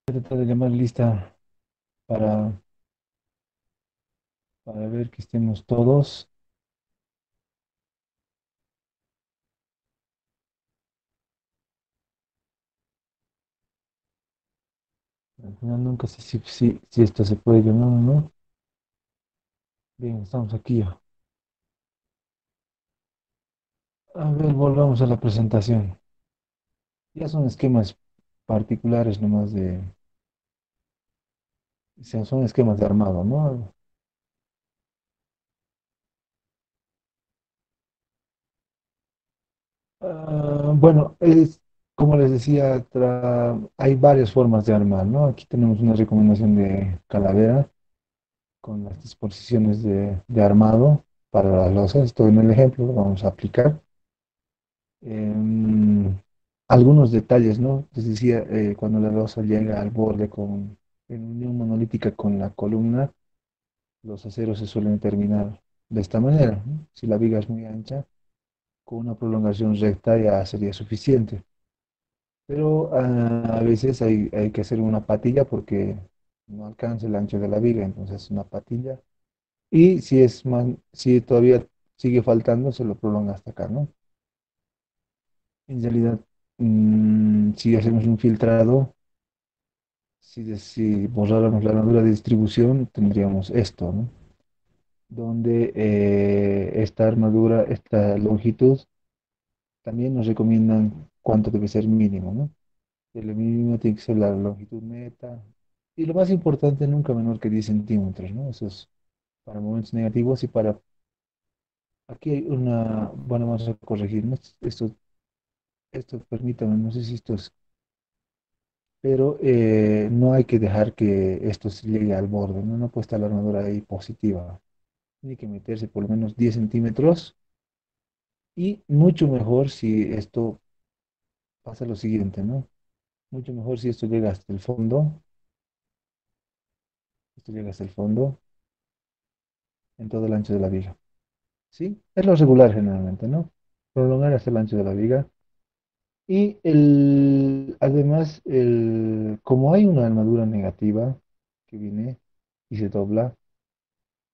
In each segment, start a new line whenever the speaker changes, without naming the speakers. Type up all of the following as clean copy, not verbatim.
Tratar de llamar lista para, para ver que estemos todos. Al final nunca sé si esto se puede llamar o no. Bien, estamos aquí ya. A ver, volvamos a la presentación. Ya son esquemas particulares nomás son esquemas de armado, ¿no? Bueno, como les decía, hay varias formas de armar, ¿no? Aquí tenemos una recomendación de Calavera con las disposiciones de armado para las losas. Esto en el ejemplo lo vamos a aplicar. Em, Algunos detalles, ¿no? Les decía, cuando la losa llega al borde en unión monolítica con la columna, los aceros se suelen terminar de esta manera, ¿no? Si la viga es muy ancha, con una prolongación recta ya sería suficiente. Pero a veces hay que hacer una patilla porque no alcanza el ancho de la viga, entonces una patilla. Y si todavía sigue faltando, se lo prolonga hasta acá, ¿no? En realidad, si hacemos un filtrado, si borráramos la armadura de distribución, tendríamos esto, ¿no? Donde esta armadura, esta longitud, también nos recomiendan cuánto debe ser mínimo, ¿no? El mínimo tiene que ser la longitud neta. Y lo más importante, nunca menor que 10 centímetros, ¿no? Eso es para momentos negativos y para... Aquí hay bueno, vamos a corregir, ¿no? Esto, permítame, no sé si esto es, pero no hay que dejar que esto se llegue al borde, ¿no? No puede estar la armadura ahí positiva. Tiene que meterse por lo menos 10 centímetros y mucho mejor si esto pasa lo siguiente, ¿no? Mucho mejor si esto llega hasta el fondo, esto llega hasta el fondo en todo el ancho de la viga, ¿sí? Es lo regular generalmente, ¿no? Prolongar hasta el ancho de la viga. Y además, como hay una armadura negativa que viene y se dobla,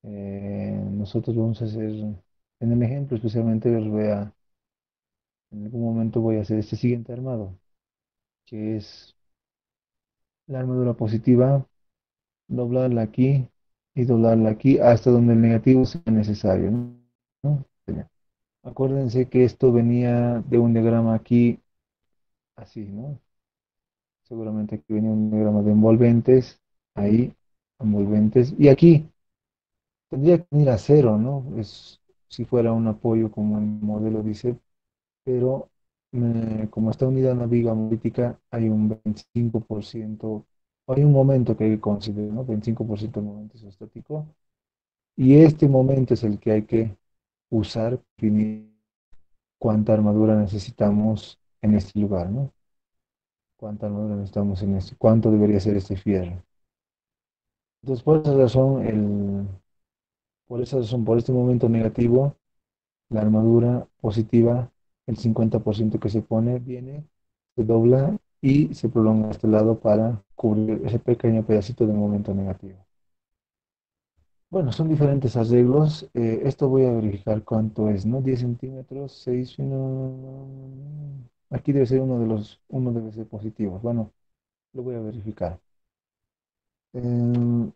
nosotros vamos a hacer, en el ejemplo especialmente, en algún momento voy a hacer este siguiente armado, que es la armadura positiva, doblarla aquí y doblarla aquí hasta donde el negativo sea necesario, ¿no? ¿No? Acuérdense que esto venía de un diagrama aquí, así, ¿no? Seguramente aquí venía un diagrama de envolventes, ahí, envolventes, y aquí tendría que venir a cero, ¿no? Si fuera un apoyo como el modelo dice, pero como está unida a una viga monolítica, hay un 25%, hay un momento que hay que considerar, ¿no? 25% de momento isostático, y este momento es el que hay que usar, definir cuánta armadura necesitamos en este lugar, ¿no? Cuánta armadura necesitamos en este, cuánto debería ser este fierro. Entonces, por esa razón, por este momento negativo, la armadura positiva, el 50% que se pone, viene, se dobla y se prolonga a este lado para cubrir ese pequeño pedacito de momento negativo. Bueno, son diferentes arreglos. Esto voy a verificar cuánto es, ¿no? 10 centímetros, 6 aquí debe ser uno debe ser positivo. Bueno, lo voy a verificar. Em,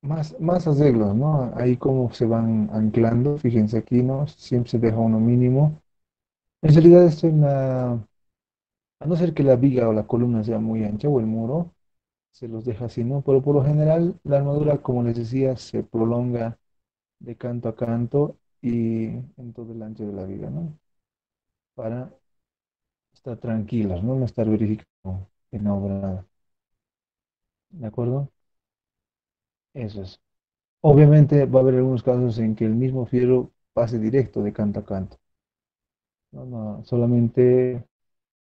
más arreglos, ¿no? Ahí cómo se van anclando. Fíjense aquí, ¿no? Siempre se deja uno mínimo. En realidad esto a no ser que la viga o la columna sea muy ancha o el muro, se los deja así, ¿no? Pero por lo general la armadura, como les decía, se prolonga de canto a canto y en todo el ancho de la viga, ¿no? Para estar tranquilos, ¿no? No estar verificando en obra nada. ¿De acuerdo? Eso es. Obviamente va a haber algunos casos en que el mismo fierro pase directo de canto a canto. No, no, solamente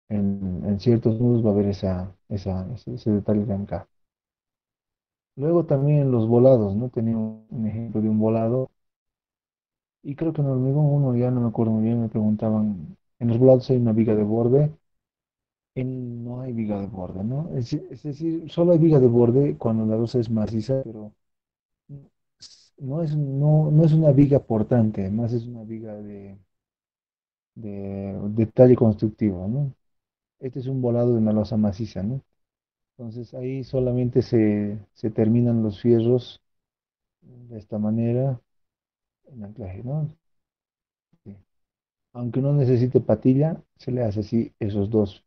en ciertos nudos va a haber ese detalle de acá. Luego también en los volados, ¿no? Tenía un ejemplo de un volado y creo que en el hormigón uno ya no me acuerdo muy bien, me preguntaban, en los volados hay una viga de borde No hay viga de borde, ¿no? Es decir, solo hay viga de borde cuando la losa es maciza, pero no es una viga portante, más es una viga de detalle constructivo, ¿no? Este es un volado de una losa maciza, ¿no? Entonces ahí solamente se terminan los fierros de esta manera en anclaje, ¿no? Sí. Aunque no necesite patilla, se le hace así esos dos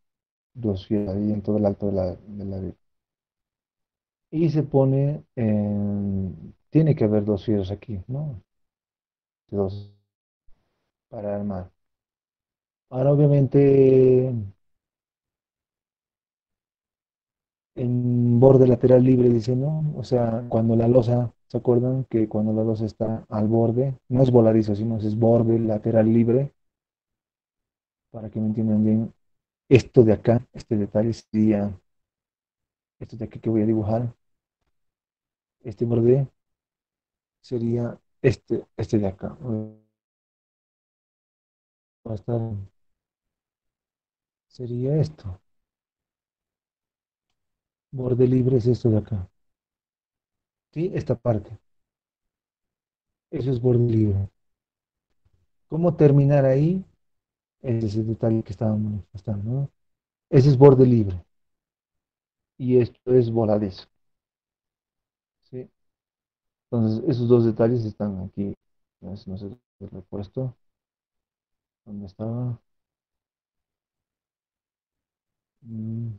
fierros ahí en todo el alto de la viga. Y se pone, tiene que haber dos fierros aquí, ¿no? Dos para armar. Ahora, obviamente, en borde lateral libre, dice, ¿no? O sea, cuando la losa, ¿se acuerdan que cuando la losa está al borde, no es voladizo, sino es borde lateral libre, para que me entiendan bien, esto de acá, este detalle sería, esto de aquí que voy a dibujar, este borde sería este de acá. Va a estar, sería esto. Borde libre es esto de acá. ¿Sí? Esta parte. Eso es borde libre. ¿Cómo terminar ahí? Ese es el detalle que estábamos manifestando, ¿no? Ese es borde libre y esto es voladizo, ¿sí? Entonces, esos dos detalles están aquí. No sé si lo he puesto. ¿Dónde estaba? Mm,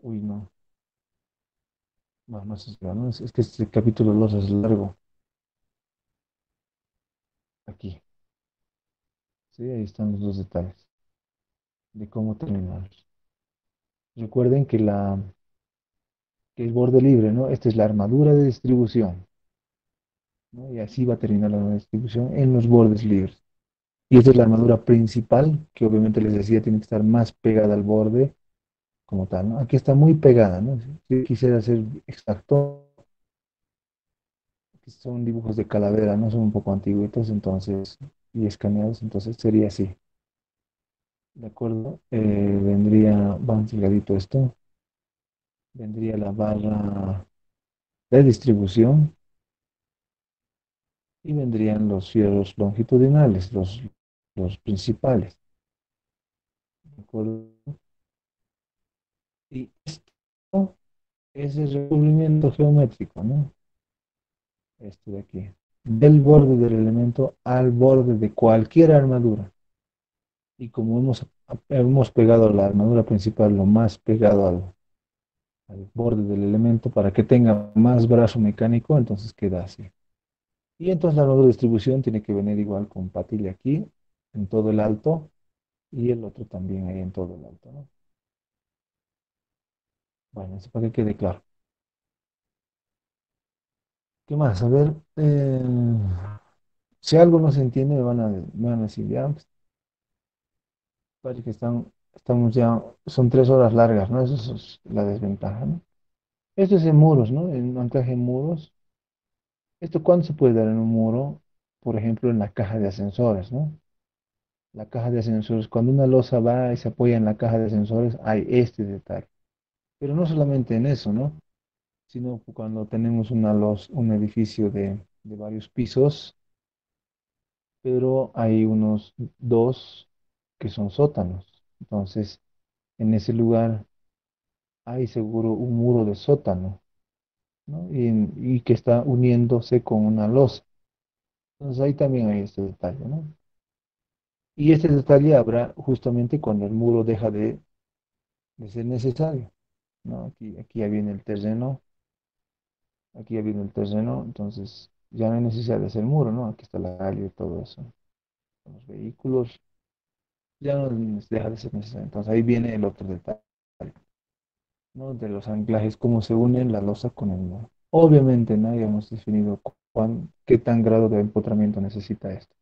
uy, no. Bueno, no sé si ¿no? Es que este capítulo los es largo. Aquí. Sí, ahí están los dos detalles de cómo terminar. Recuerden que es borde libre, ¿no? Esta es la armadura de distribución, ¿no? Y así va a terminar la distribución en los bordes libres. Y esta es la armadura principal, que obviamente les decía tiene que estar más pegada al borde como tal, ¿no? Aquí está muy pegada, ¿no? Si quisiera ser exacto, aquí son dibujos de calavera, ¿no? Son un poco antiguitos, entonces, y escaneados, entonces sería así, ¿de acuerdo? Vendría, vamos delgadito esto, vendría la barra de distribución y vendrían los fierros longitudinales, los principales, ¿de acuerdo? Y esto es el recubrimiento geométrico, ¿no? Esto de aquí. Del borde del elemento al borde de cualquier armadura. Y como hemos pegado la armadura principal lo más pegado al borde del elemento para que tenga más brazo mecánico, entonces queda así. Y entonces la armadura de distribución tiene que venir igual con patilla aquí, en todo el alto, y el otro también ahí en todo el alto, ¿no? Bueno, eso para que quede claro. ¿Qué más? A ver, si algo no se entiende, me van a decir, ya, pues, parece que estamos ya, son 3 horas largas, ¿no? Eso es la desventaja, ¿no? Esto es en muros, ¿no? En anclaje en muros. ¿Esto cuándo se puede dar en un muro? Por ejemplo, en la caja de ascensores, ¿no? La caja de ascensores, cuando una losa va y se apoya en la caja de ascensores, hay este detalle. Pero no solamente en eso, ¿no? Sino cuando tenemos un edificio de varios pisos, pero hay unos dos que son sótanos. Entonces, en ese lugar hay seguro un muro de sótano, ¿no? Y que está uniéndose con una losa. Entonces ahí también hay este detalle, ¿no? Y este detalle habrá justamente cuando el muro deja de ser necesario, ¿no? Aquí ya viene el terreno, aquí ya viene el terreno, entonces ya no hay necesidad de hacer muro, ¿no? Aquí está la calle y todo eso. Los vehículos ya no deja de ser necesario. Entonces ahí viene el otro detalle, ¿no? De los anclajes, cómo se unen la losa con el muro. Obviamente, ¿no? Ya hemos definido qué tan grado de empotramiento necesita esto.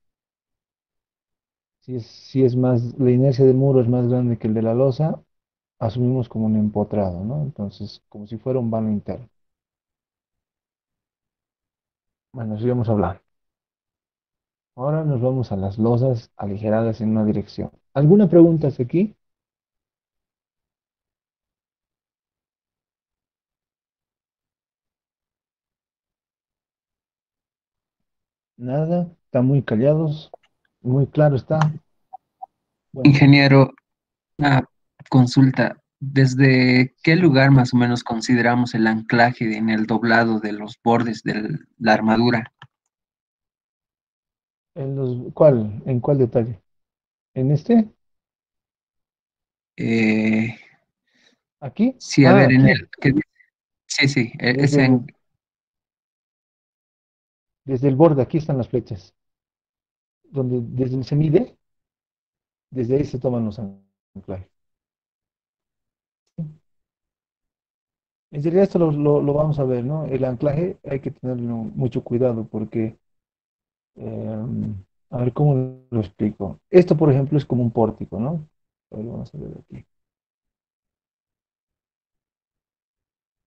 Si es más, la inercia del muro es más grande que el de la losa, asumimos como un empotrado, ¿no? Entonces, como si fuera un vano interno. Bueno, sigamos hablando. Ahora nos vamos a las losas aligeradas en una dirección. ¿Alguna pregunta hasta aquí? Nada, están muy callados, muy claro está. Bueno,
Ingeniero, una consulta. ¿Desde qué
sí.
lugar más o menos consideramos el anclaje en el doblado de los bordes de la armadura?
¿Cuál? ¿En cuál detalle? ¿En este?
Eh,
¿Aquí?
sí, a
Ah,
ver,
aquí.
sí, sí,
Desde el, desde el borde, aquí están las flechas. Donde desde el se mide, desde ahí se toman los anclajes. En realidad esto lo vamos a ver, ¿no? El anclaje hay que tenerlo mucho cuidado porque, a ver, ¿cómo lo explico? Esto, por ejemplo, es como un pórtico, ¿no? A ver, vamos a ver aquí.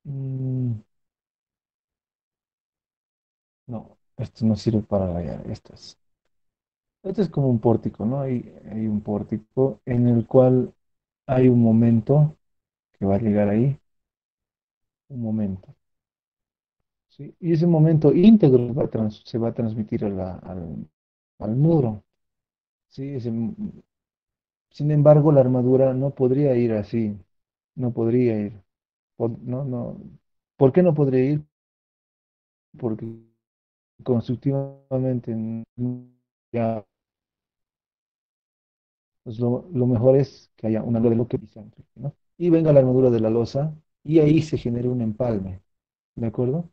Mm, no, esto no sirve para rayar, esto es como un pórtico, ¿no? Hay un pórtico en el cual hay un momento que va a llegar ahí, un momento, ¿sí? Y ese momento íntegro se va a transmitir al muro, ¿sí? Sin embargo, la armadura no podría ir así, no podría ir, no, no. ¿Por qué no podría ir? Porque constructivamente ya, pues lo mejor es que haya una de lo que pisante, ¿no? Y venga la armadura de la losa y ahí se genere un empalme, ¿de acuerdo?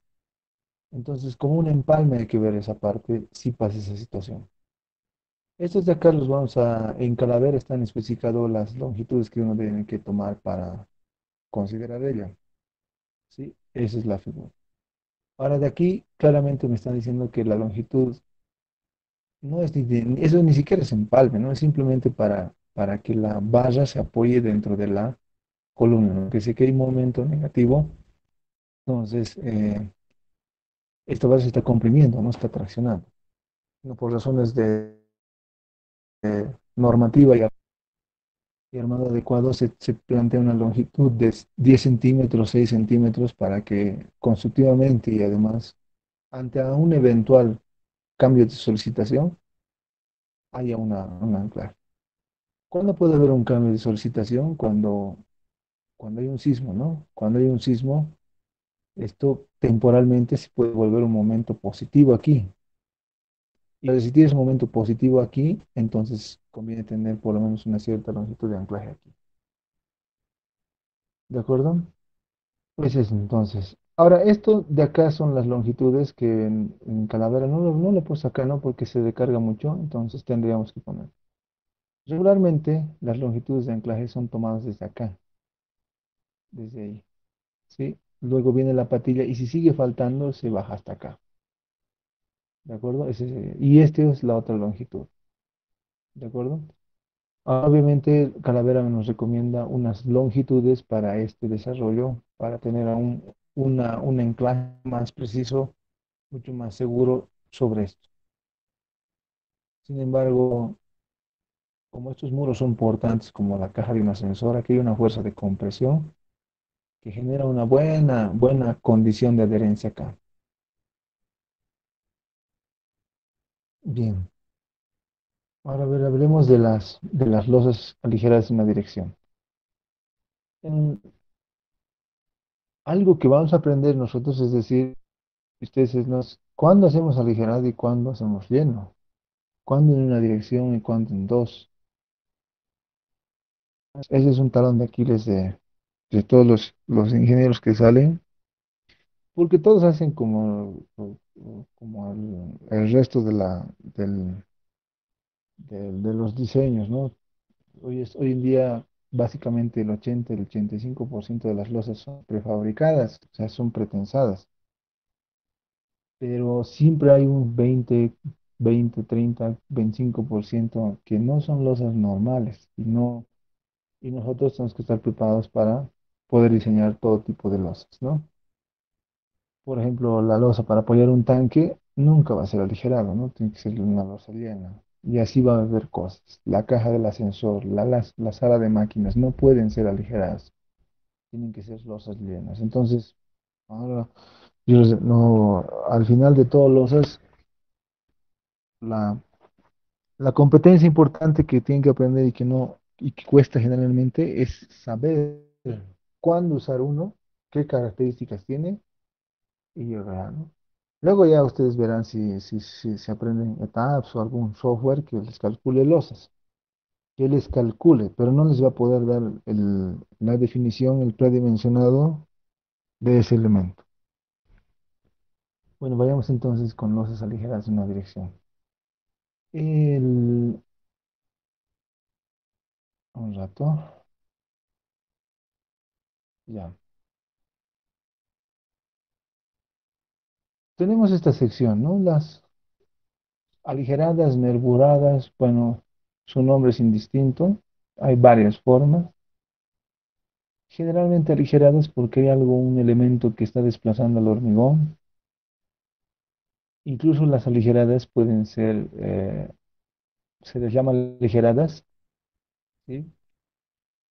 Entonces, como un empalme hay que ver esa parte, si pasa esa situación. Estos de acá los vamos en Calavera están especificados las longitudes que uno tiene que tomar para considerar ella, ¿sí? Esa es la figura. Ahora de aquí, claramente me están diciendo que la longitud no es eso ni siquiera es empalme, ¿no? Es simplemente para que la barra se apoye dentro de la columna, ¿no? Que sé que hay un momento negativo, entonces esta barra se está comprimiendo, no está traccionando. No por razones de normativa y armado adecuado se plantea una longitud de 10 centímetros, 6 centímetros para que constructivamente y además ante a un eventual cambio de solicitación haya un anclaje. ¿Cuándo puede haber un cambio de solicitación? Cuando hay un sismo, ¿no? Cuando hay un sismo, esto temporalmente se puede volver un momento positivo aquí. Y si tienes un momento positivo aquí, entonces conviene tener por lo menos una cierta longitud de anclaje aquí. ¿De acuerdo? Pues eso, entonces. Ahora, esto de acá son las longitudes que en Calavera no lo he puesto acá, ¿no? Porque se descarga mucho, entonces tendríamos que poner. Regularmente, las longitudes de anclaje son tomadas desde acá, desde ahí, ¿sí? Luego viene la patilla y si sigue faltando, se baja hasta acá, ¿de acuerdo? Y este es la otra longitud, ¿de acuerdo? Obviamente, Calavera nos recomienda unas longitudes para este desarrollo, para tener un anclaje más preciso, mucho más seguro sobre esto. Sin embargo, como estos muros son portantes como la caja de un ascensor, aquí hay una fuerza de compresión que genera una buena condición de adherencia acá. Bien, ahora a ver, hablemos de las losas aligeradas en una dirección. En- Algo que vamos a aprender nosotros es decir, ustedes ¿cuándo hacemos aligerado y cuándo hacemos lleno? ¿Cuándo en una dirección y cuándo en dos? Ese es un talón de Aquiles de todos los ingenieros que salen, porque todos hacen como el resto de los diseños, ¿no? Hoy en día, básicamente el 85% de las losas son prefabricadas, o sea, son pretensadas, pero siempre hay un 30, 25% que no son losas normales y nosotros tenemos que estar preparados para poder diseñar todo tipo de losas, ¿no? Por ejemplo, la losa para apoyar un tanque nunca va a ser aligerada, ¿no? Tiene que ser una losa llena. Y así va a haber cosas. La caja del ascensor, la sala de máquinas no pueden ser aligeradas, tienen que ser losas llenas. Entonces, ahora, no, al final de todo, losas, La, la competencia importante que tienen que aprender y que no, y que cuesta generalmente es saber cuándo usar uno, qué características tiene y llegar, ¿no? Luego ya ustedes verán si se aprenden apps o algún software que les calcule losas, que les calcule, pero no les va a poder dar la definición, el predimensionado de ese elemento. Bueno, vayamos entonces con losas aligeradas en una dirección. El, un rato, ya. Tenemos esta sección, ¿no? Las aligeradas, nervuradas, bueno, su nombre es indistinto. Hay varias formas. Generalmente aligeradas porque hay algo, un elemento que está desplazando al hormigón. Incluso las aligeradas pueden ser, se les llama aligeradas, ¿sí?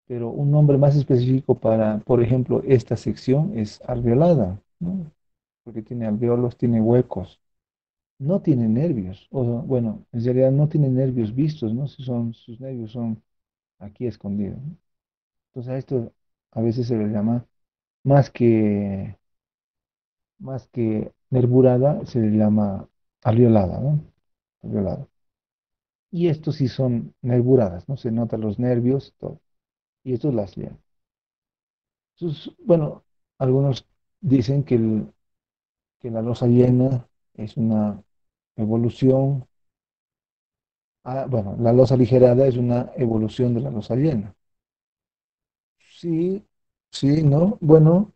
Pero un nombre más específico para, por ejemplo, esta sección es alveolada, ¿no? Porque tiene alveolos, tiene huecos. No tiene nervios, o bueno, en realidad no tiene nervios vistos, ¿no? Si son, sus nervios son aquí escondidos, ¿no? Entonces a esto a veces se le llama, más que, más que nervurada, se le llama alveolada, ¿no? Alveolada. Y estos sí son nervuradas, ¿no? Se notan los nervios, todo. Y estos las llenan. Entonces, bueno, algunos dicen que la losa llena es una evolución. Bueno, la losa aligerada es una evolución de la losa llena. Sí, sí, ¿no? Bueno,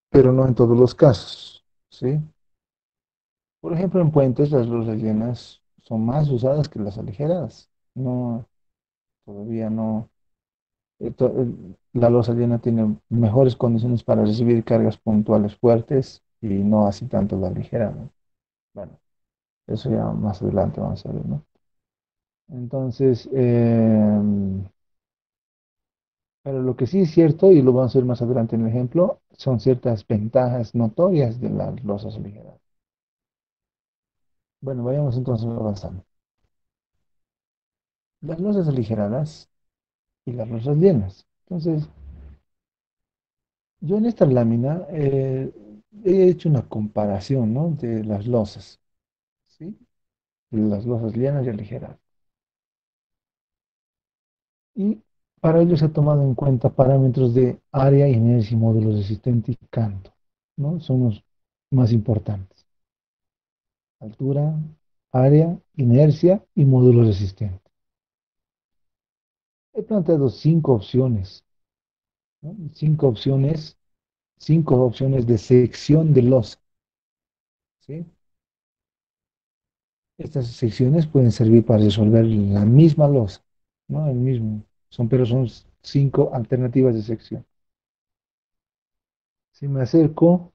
pero no en todos los casos, ¿sí? Por ejemplo, en puentes las losas llenas son más usadas que las aligeradas. No, todavía no. La losa llena tiene mejores condiciones para recibir cargas puntuales fuertes y no así tanto la ligera, ¿no? Bueno, eso ya más adelante vamos a ver, ¿no? Entonces, pero lo que sí es cierto, y lo vamos a ver más adelante en el ejemplo, son ciertas ventajas notorias de las losas ligeras. Bueno, vayamos entonces avanzando. Las losas aligeradas y las losas llenas. Entonces, yo en esta lámina he hecho una comparación, ¿no? De las losas, ¿sí? Las losas llenas y aligeradas. Y para ello se ha tomado en cuenta parámetros de área, inercia y módulo resistente y canto, ¿no? Son los más importantes. Altura, área, inercia y módulo resistente. He planteado cinco opciones, ¿no? Cinco opciones de sección de losa, ¿sí? Estas secciones pueden servir para resolver la misma losa, ¿no? El mismo. Pero son cinco alternativas de sección. Si me acerco,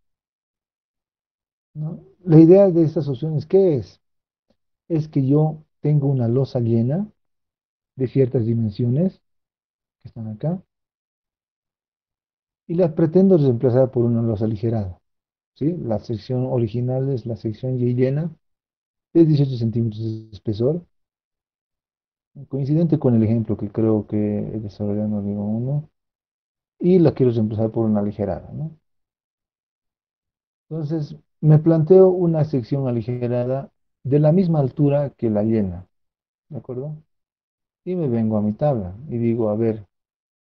¿no? La idea de estas opciones, ¿qué es? Es que yo tengo una losa llena de ciertas dimensiones que están acá y la pretendo reemplazar por una losa aligerada, ¿sí? La sección original es la sección Y llena de 18 centímetros de espesor, coincidente con el ejemplo que creo que he desarrollado en Amigo 1, y la quiero reemplazar por una aligerada, ¿no? Entonces, me planteo una sección aligerada de la misma altura que la llena, ¿de acuerdo? Y me vengo a mi tabla y digo, a ver,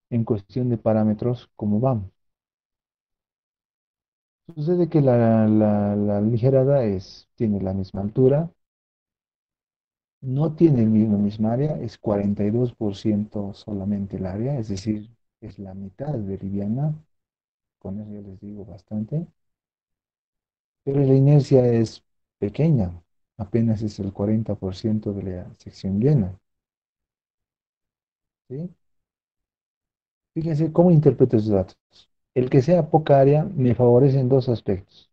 en cuestión de parámetros, ¿cómo vamos? Sucede que la aligerada tiene la misma altura, no tiene el mismo misma área, es 42% solamente el área, es decir, es la mitad de liviana, con eso ya les digo bastante, pero la inercia es pequeña, apenas es el 40% de la sección llena, ¿sí? Fíjense cómo interpreto esos datos. El que sea poca área me favorece en dos aspectos: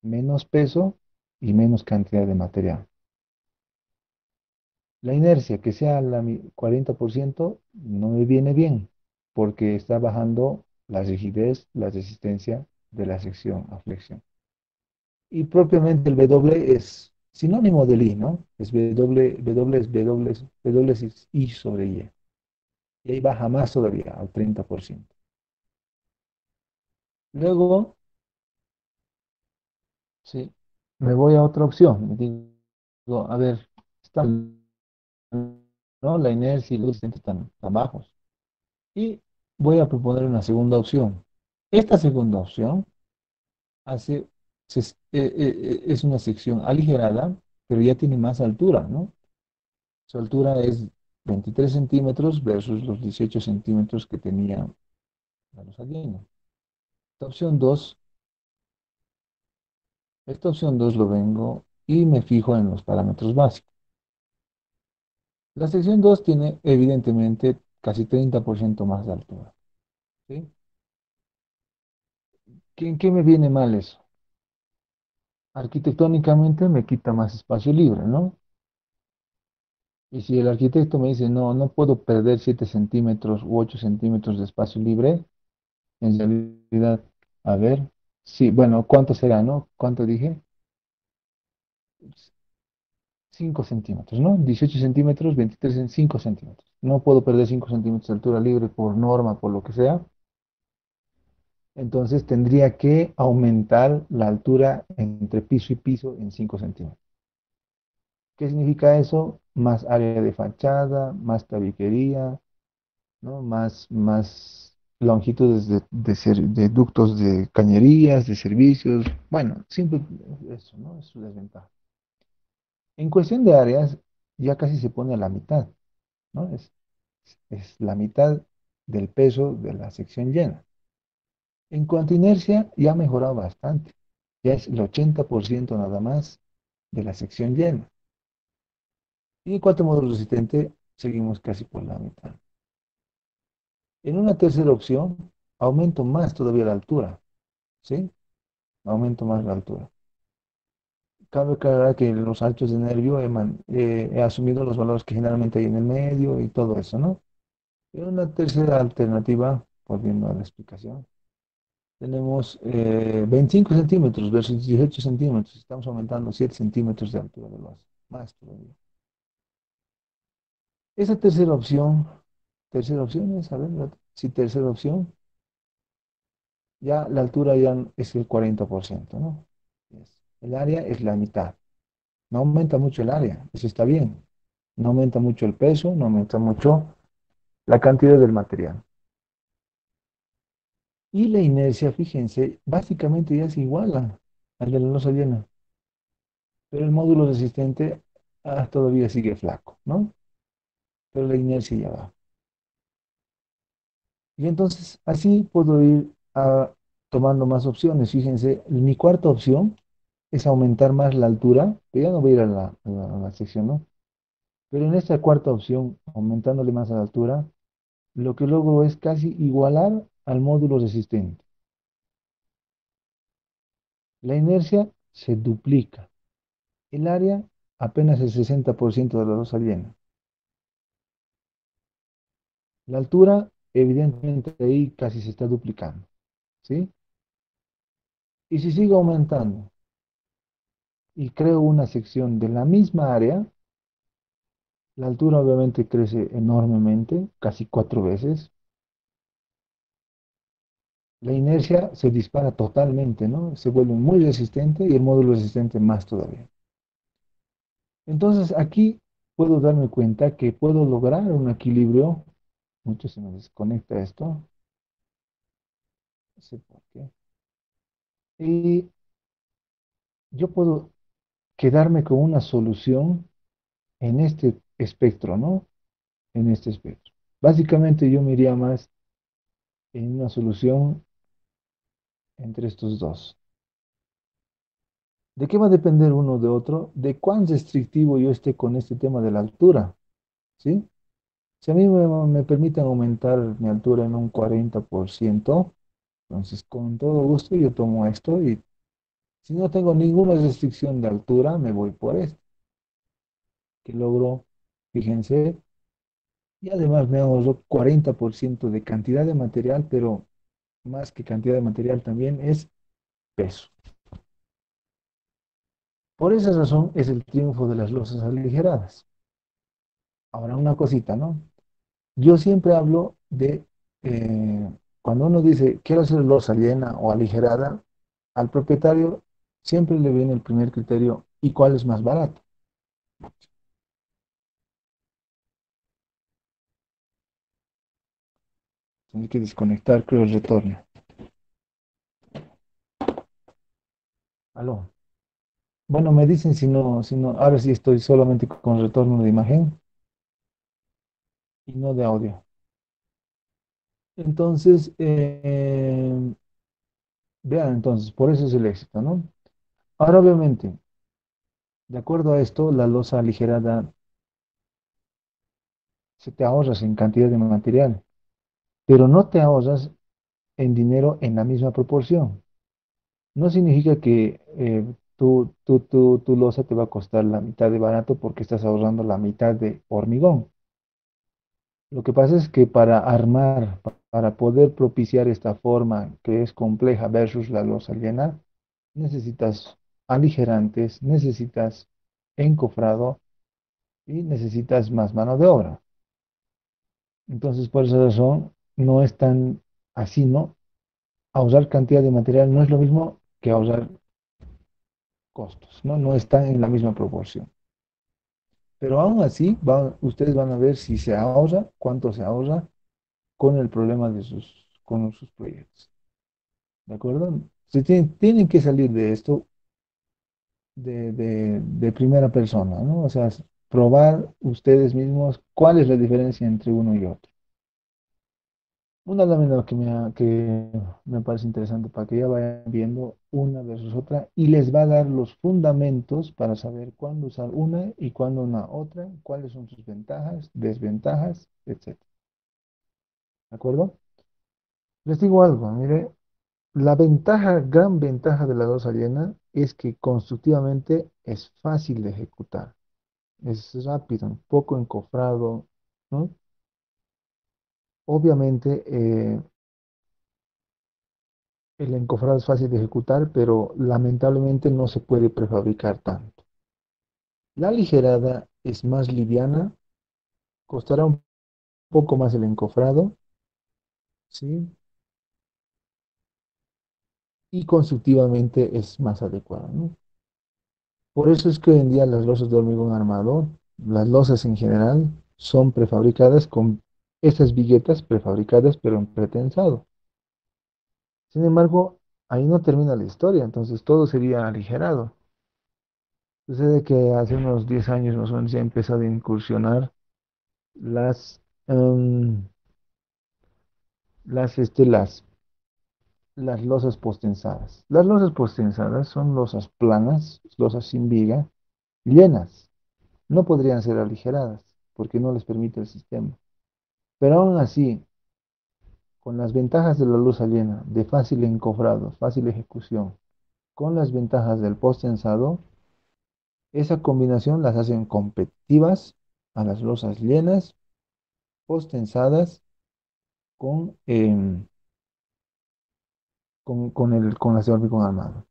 menos peso y menos cantidad de material. La inercia, que sea 40%, no me viene bien, porque está bajando la rigidez, la resistencia de la sección a flexión. Y propiamente el W es Sinónimo del I, ¿no? Es W es I sobre Y. Y ahí baja más todavía, al 30%. Luego, sí, me voy a otra opción. Me digo, a ver, está, ¿no? La inercia y los resistentes están bajos. Y voy a proponer una segunda opción. Esta segunda opción hace, es una sección aligerada, pero ya tiene más altura, ¿no? Su altura es 23 centímetros versus los 18 centímetros que tenía la luz llena. Esta opción 2, esta opción 2 lo vengo y me fijo en los parámetros básicos. La sección 2 tiene evidentemente casi 30% más de altura, ¿sí? ¿En qué me viene mal eso? Arquitectónicamente me quita más espacio libre, ¿no? Y si el arquitecto me dice, no, no puedo perder 7 centímetros u 8 centímetros de espacio libre, en realidad, a ver, sí, bueno, ¿cuánto será, no? ¿Cuánto dije? 5 centímetros, ¿no? 18 centímetros, 23 en 5 centímetros. No puedo perder 5 centímetros de altura libre por norma, por lo que sea. Entonces tendría que aumentar la altura entre piso y piso en 5 centímetros. ¿Qué significa eso? Más área de fachada, más tabiquería, ¿no? Más longitudes de ductos de cañerías, de servicios. Bueno, siempre eso, ¿no? Es su desventaja. En cuestión de áreas, ya casi se pone a la mitad, ¿no? Es la mitad del peso de la sección llena. En cuanto a inercia, ya ha mejorado bastante. Ya es el 80% nada más de la sección llena. Y en cuanto a módulo resistente, seguimos casi por la mitad. En una tercera opción, aumento más todavía la altura, ¿sí? Aumento más la altura. Cabe aclarar que los altos de nervio he asumido los valores que generalmente hay en el medio y todo eso, ¿no? En una tercera alternativa, volviendo a la explicación, tenemos 25 centímetros versus 18 centímetros. Estamos aumentando 7 centímetros de altura de base, más todavía. Esa tercera opción es, a ver, si tercera opción, ya la altura ya es el 40%, ¿no? El área es la mitad. No aumenta mucho el área, eso está bien. No aumenta mucho el peso, no aumenta mucho la cantidad del material. Y la inercia, fíjense, básicamente ya es igual al de la losa llena, pero el módulo resistente todavía sigue flaco, ¿no? Pero la inercia ya va. Y entonces así puedo ir tomando más opciones. Fíjense, mi cuarta opción es aumentar más la altura, pero ya no voy a ir a la sección, ¿no? Pero en esta cuarta opción, aumentándole más a la altura, lo que logro es casi igualar al módulo resistente. La inercia se duplica. El área apenas el 60% de la losa llena. La altura, evidentemente, ahí casi se está duplicando, ¿sí? Y si sigo aumentando y creo una sección de la misma área, la altura obviamente crece enormemente, casi 4 veces. La inercia se dispara totalmente, ¿no? Se vuelve muy resistente y el módulo resistente más todavía. Entonces aquí puedo darme cuenta que puedo lograr un equilibrio. Mucho se me desconecta esto, no sé por qué. Y yo puedo quedarme con una solución en este espectro, ¿no? En este espectro. Básicamente yo me iría más en una solución entre estos dos. ¿De qué va a depender uno de otro? De cuán restrictivo yo esté con este tema de la altura, ¿sí? Si a mí me permiten aumentar mi altura en un 40%, entonces con todo gusto yo tomo esto y si no tengo ninguna restricción de altura, me voy por esto, que logro, fíjense, y además me ahorro 40% de cantidad de material, pero más que cantidad de material también es peso. Por esa razón es el triunfo de las losas aligeradas. Ahora una cosita, ¿no? Yo siempre hablo de, cuando uno dice, quiero hacer losa llena o aligerada, al propietario siempre le viene el primer criterio, ¿y cuál es más barato? Tiene que desconectar, creo, el retorno. Aló. Bueno, me dicen si no, ahora sí estoy solamente con retorno de imagen y no de audio. Entonces, vean, entonces, por eso es el éxito, ¿no? Ahora, obviamente, de acuerdo a esto, la losa aligerada se te ahorras en cantidad de material, pero no te ahorras en dinero en la misma proporción. No significa que tu losa te va a costar la mitad de barato porque estás ahorrando la mitad de hormigón. Lo que pasa es que para armar, para poder propiciar esta forma que es compleja versus la losa llena, necesitas aligerantes, necesitas encofrado y necesitas más mano de obra. Entonces, por esa razón, no es tan así, ¿no? Ahorrar cantidad de material no es lo mismo que ahorrar costos, ¿no? No están en la misma proporción. Pero aún así, ustedes van a ver si se ahorra, cuánto se ahorra con el problema con sus proyectos. ¿De acuerdo? Tienen que salir de esto de primera persona, ¿no? O sea, probar ustedes mismos cuál es la diferencia entre uno y otro. Una lámina que me parece interesante para que ya vayan viendo una versus otra y les va a dar los fundamentos para saber cuándo usar una y cuándo una otra, cuáles son sus ventajas, desventajas, etcétera. ¿De acuerdo? Les digo algo, mire, la ventaja, gran ventaja de la losa llena es que constructivamente es fácil de ejecutar, es rápido, un poco encofrado, ¿no? Obviamente, el encofrado es fácil de ejecutar, pero lamentablemente no se puede prefabricar tanto. La aligerada es más liviana, costará un poco más el encofrado, ¿sí? Y constructivamente es más adecuada, ¿no? Por eso es que hoy en día las losas de hormigón armado, las losas en general, son prefabricadas con esas viguetas prefabricadas, pero en pretensado. Sin embargo, ahí no termina la historia, entonces todo sería aligerado. Sucede que hace unos 10 años más o menos ya he empezado a incursionar las, em, las, este, las losas postensadas. Las losas postensadas son losas planas, losas sin viga, llenas. No podrían ser aligeradas porque no les permite el sistema. Pero aún así, con las ventajas de la losa llena, de fácil encofrado, fácil ejecución, con las ventajas del postensado, esa combinación las hacen competitivas a las losas llenas, postensadas, con, con las de hormigón armado.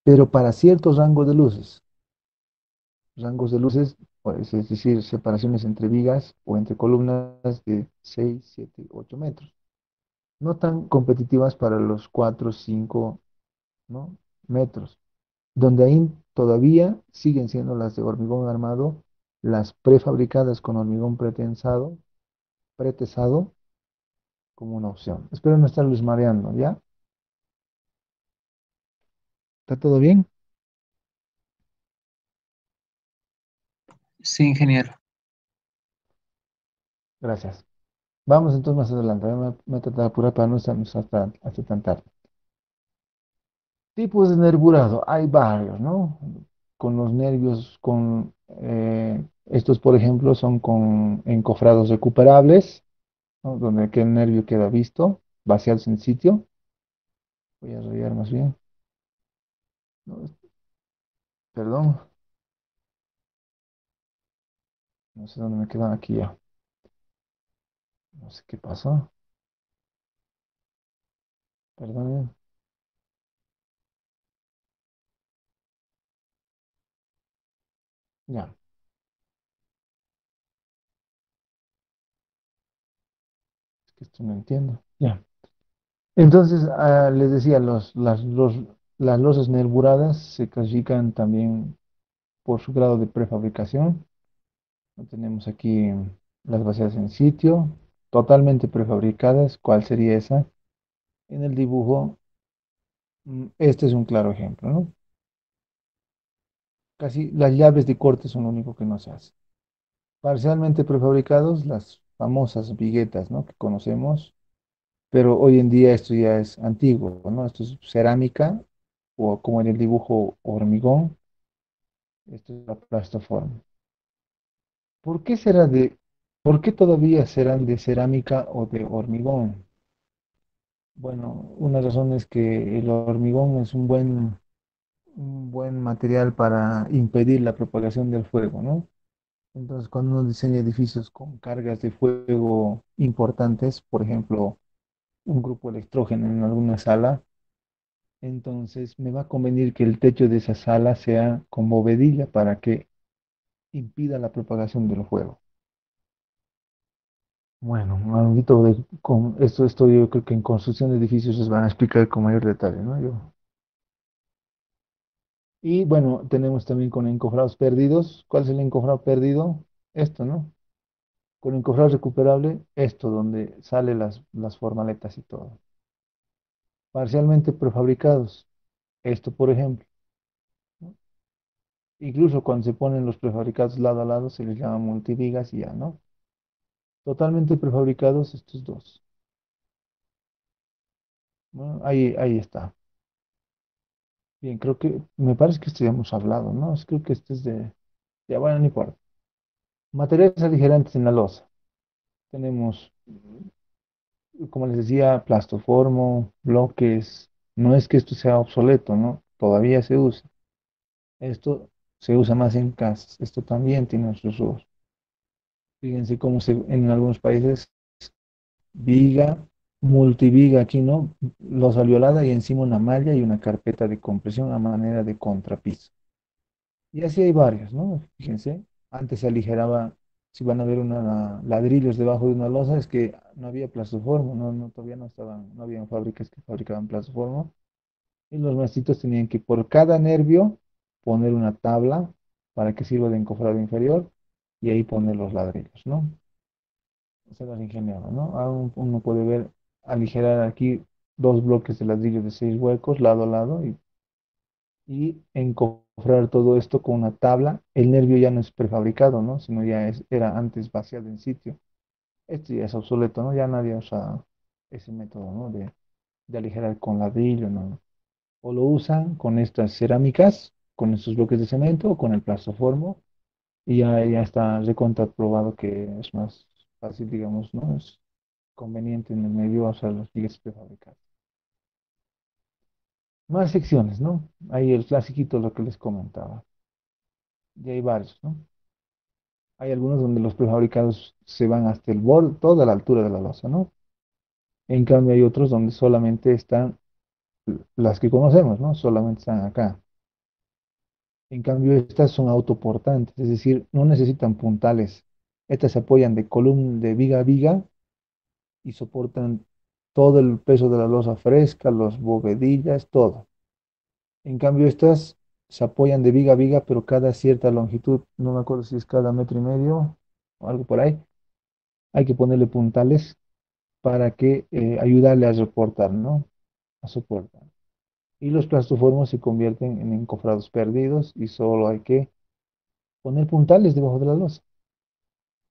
Pero para ciertos rangos de luces, pues, es decir, separaciones entre vigas o entre columnas de 6 7 8 metros. No tan competitivas para los 4 5, ¿no? metros, donde ahí todavía siguen siendo las de hormigón armado, las prefabricadas con hormigón pretesado como una opción. Espero no estarles mareando, ¿ya? ¿Está todo bien?
Sí, ingeniero.
Gracias. Vamos entonces más adelante. Me voy a tratar de apurar para no estarnos hasta tan tarde. Tipos de nervurado. Hay varios, ¿no? Con los nervios, estos, por ejemplo, son con encofrados recuperables, ¿no? Donde que el nervio queda visto, vaciarse en sitio. Voy a rayar más bien. No, perdón, no sé dónde me quedan aquí ya. No sé qué pasó. Perdón. Ya, es que esto no entiendo. Ya. Entonces, les decía, las losas nerburadas se clasifican también por su grado de prefabricación. Tenemos aquí las baseadas en sitio, totalmente prefabricadas. ¿Cuál sería esa? En el dibujo, este es un claro ejemplo, ¿no? Casi las llaves de corte son lo único que no se hace. Parcialmente prefabricados, las famosas viguetas, ¿no? Que conocemos, pero hoy en día esto ya es antiguo, ¿no? Esto es cerámica o como en el dibujo hormigón, esto es la plastoforma. ¿Por qué será por qué todavía serán de cerámica o de hormigón? Bueno, una razón es que el hormigón es un buen material para impedir la propagación del fuego, ¿no? Entonces, cuando uno diseña edificios con cargas de fuego importantes, por ejemplo, un grupo electrógeno en alguna sala, entonces me va a convenir que el techo de esa sala sea con bovedilla para que impida la propagación del fuego. Bueno, algo con esto yo creo que en construcción de edificios les van a explicar con mayor detalle, ¿no? Y bueno, tenemos también con encofrados perdidos. ¿Cuál es el encofrado perdido? Esto, ¿no? Con encofrado recuperable, esto, donde salen las formaletas y todo. Parcialmente prefabricados, esto, por ejemplo, ¿no? Incluso cuando se ponen los prefabricados lado a lado, se les llama multivigas y ya, ¿no? Totalmente prefabricados, estos dos. ¿No? Ahí está. Bien, creo que, me parece que esto ya hemos hablado, ¿no? Creo que este es ya bueno, no importa. Materiales aligerantes en la losa. Tenemos, como les decía, plastoformo, bloques. No es que esto sea obsoleto, ¿no? Todavía se usa. Esto se usa más en casas. Esto también tiene sus usos. Fíjense cómo en algunos países, viga, multiviga aquí, ¿no? Losa violada y encima una malla y una carpeta de compresión a manera de contrapiso. Y así hay varios, ¿no? Fíjense, antes se aligeraba, si van a ver ladrillos debajo de una losa, es que no había plastoformo, todavía no estaban, no habían fábricas que fabricaban plastoformo. Y los maestitos tenían que por cada nervio poner una tabla para que sirva de encofrado inferior y ahí poner los ladrillos, ¿no? Se las ingeniaba, ¿no? Uno puede ver aligerar aquí dos bloques de ladrillos de 6 huecos lado a lado y encofrar todo esto con una tabla. El nervio ya no es prefabricado, ¿no? Sino era antes vaciado en sitio. Esto ya es obsoleto, ¿no? Ya nadie usa ese método, ¿no? De aligerar con ladrillo, ¿no? O lo usan con estas cerámicas, con estos bloques de cemento o con el plastoformo y ya está recontra probado que es más fácil, digamos, ¿no? Es conveniente en el medio usar los vigas prefabricados. Más secciones, ¿no? Ahí el clasiquito, lo que les comentaba. Y hay varios, ¿no? Hay algunos donde los prefabricados se van hasta el borde, toda la altura de la losa, ¿no? En cambio hay otros donde solamente están las que conocemos, ¿no? Solamente están acá. En cambio estas son autoportantes, es decir, no necesitan puntales. Estas se apoyan de columna de viga a viga y soportan todo el peso de la losa fresca, los bovedillas, todo. En cambio estas se apoyan de viga a viga, pero cada cierta longitud, no me acuerdo si es cada metro y medio o algo por ahí, hay que ponerle puntales para que ayudarle a soportar, ¿no? A soportar. Y los plastoformos se convierten en encofrados perdidos y solo hay que poner puntales debajo de la losa.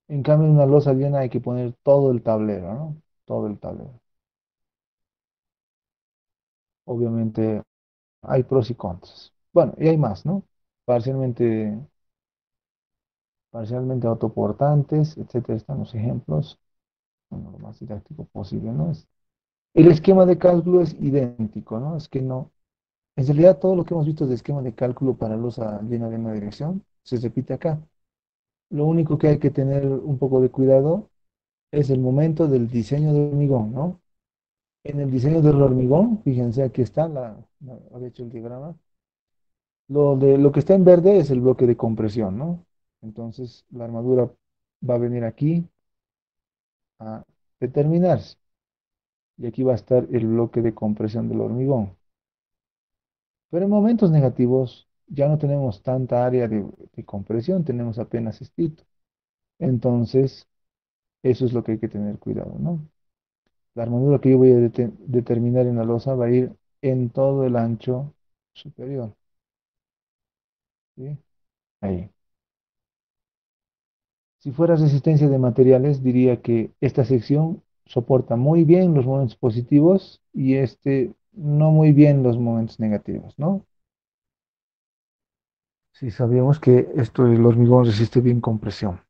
En cambio, en una losa llena hay que poner todo el tablero, ¿no? Todo el tablero. Obviamente hay pros y contras. Bueno, y hay más, ¿no? Parcialmente, parcialmente autoportantes, etcétera, están los ejemplos. Bueno, lo más didáctico posible, ¿no? El esquema de cálculo es idéntico, ¿no? Es que no. En realidad, todo lo que hemos visto de esquema de cálculo para losa llena de una dirección se repite acá. Lo único que hay que tener un poco de cuidado es el momento del diseño del hormigón, ¿no? En el diseño del hormigón, fíjense, aquí está, había hecho el diagrama. Lo que está en verde es el bloque de compresión, ¿no? Entonces la armadura va a venir aquí a determinarse. Y aquí va a estar el bloque de compresión del hormigón. Pero en momentos negativos ya no tenemos tanta área de compresión, tenemos apenas estito. Entonces, eso es lo que hay que tener cuidado, ¿no? La armadura que yo voy a determinar en la losa va a ir en todo el ancho superior, ¿sí? Ahí. Si fuera resistencia de materiales, diría que esta sección soporta muy bien los momentos positivos y este no muy bien los momentos negativos, ¿no? Sí, sabíamos que esto, el hormigón resiste bien compresión.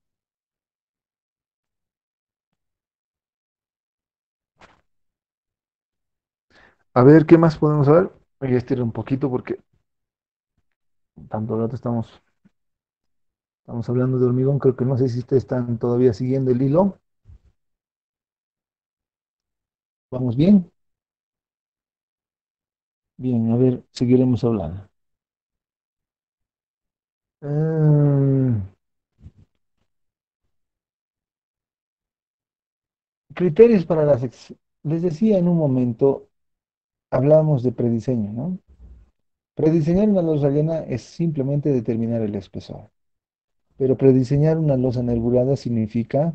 A ver, ¿qué más podemos ver? Voy a estirar un poquito porque tanto rato estamos hablando de hormigón. Creo que no sé si ustedes están todavía siguiendo el hilo. ¿Vamos bien? Bien, a ver, seguiremos hablando. Mm, criterios para las... Les decía en un momento, hablamos de prediseño, ¿no? Prediseñar una losa rellena es simplemente determinar el espesor. Pero prediseñar una losa nervurada significa,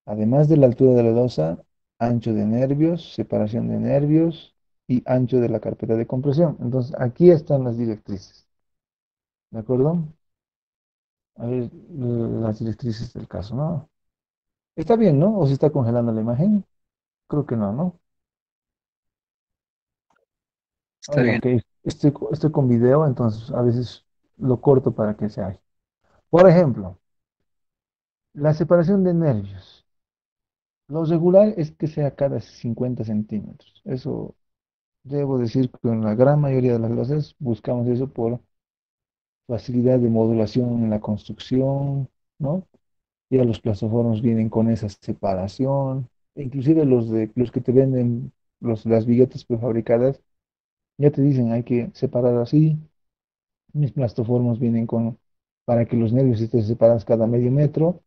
además de la altura de la losa, ancho de nervios, separación de nervios y ancho de la carpeta de compresión. Entonces, aquí están las directrices. ¿De acuerdo? A ver, las directrices del caso, ¿no? Está bien, ¿no? ¿O se está congelando la imagen? Creo que no, ¿no?
Está
Ahora,
bien.
ok, estoy con video, entonces a veces lo corto para que se haga. Por ejemplo, la separación de nervios. Lo regular es que sea cada 50 centímetros. Eso debo decir que en la gran mayoría de las clases buscamos eso por facilidad de modulación en la construcción, ¿no? Ya los plazoformos vienen con esa separación. Inclusive los que te venden las viguetas prefabricadas, ya te dicen hay que separar así. Mis plastoformos vienen para que los nervios estén separados cada medio metro.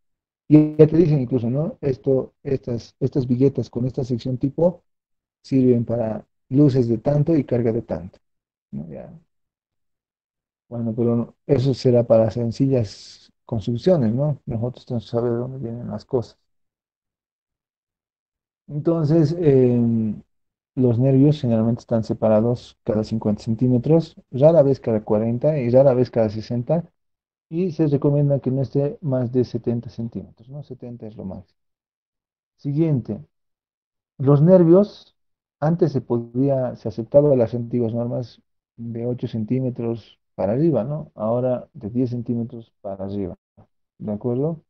Y ya te dicen incluso, ¿no? Estas viguetas con esta sección tipo sirven para luces de tanto y carga de tanto, ¿no? Ya. Bueno, pero eso será para sencillas construcciones, ¿no? Nosotros tenemos que saber de dónde vienen las cosas. Entonces, los nervios generalmente están separados cada 50 centímetros, rara vez cada 40 y rara vez cada 60. Y se recomienda que no esté más de 70 centímetros, ¿no? 70 es lo máximo. Siguiente, los nervios, antes se aceptaba las antiguas normas de 8 centímetros para arriba, ¿no? Ahora de 10 centímetros para arriba, ¿de acuerdo?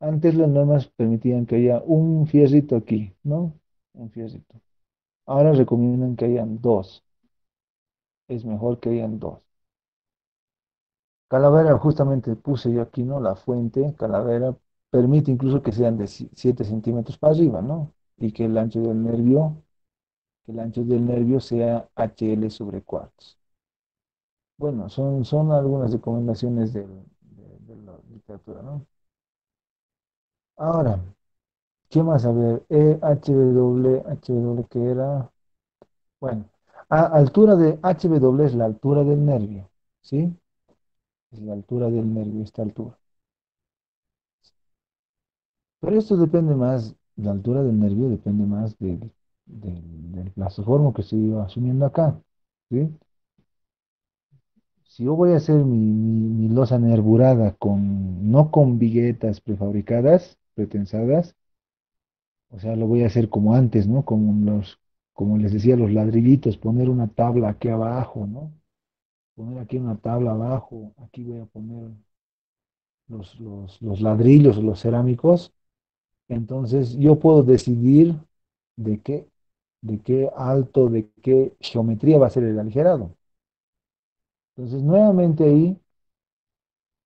Antes las normas permitían que haya un fierrito aquí, ¿no? Un fierrito. Ahora recomiendan que hayan dos. Es mejor que hayan dos. Calavera, justamente puse yo aquí, ¿no? La fuente, calavera, permite incluso que sean de 7 centímetros para arriba, ¿no? Y que el ancho del nervio sea HL sobre cuartos. Bueno, son algunas recomendaciones de la literatura, ¿no? Ahora, ¿qué más? A ver, HW, ¿qué era? Bueno, altura de HW es la altura del nervio, ¿sí? Es la altura del nervio, esta altura. Pero esto depende más, la altura del nervio depende más del plazoformo que estoy asumiendo acá, ¿sí? Si yo voy a hacer mi losa nervurada no con viguetas prefabricadas, pretensadas, o sea, lo voy a hacer como antes, ¿no? Como les decía, los ladrillitos, poner una tabla aquí abajo, ¿no? Poner aquí una tabla abajo, aquí voy a poner los ladrillos o los cerámicos. Entonces, yo puedo decidir de qué, de qué alto, de qué geometría va a ser el aligerado. Entonces, nuevamente ahí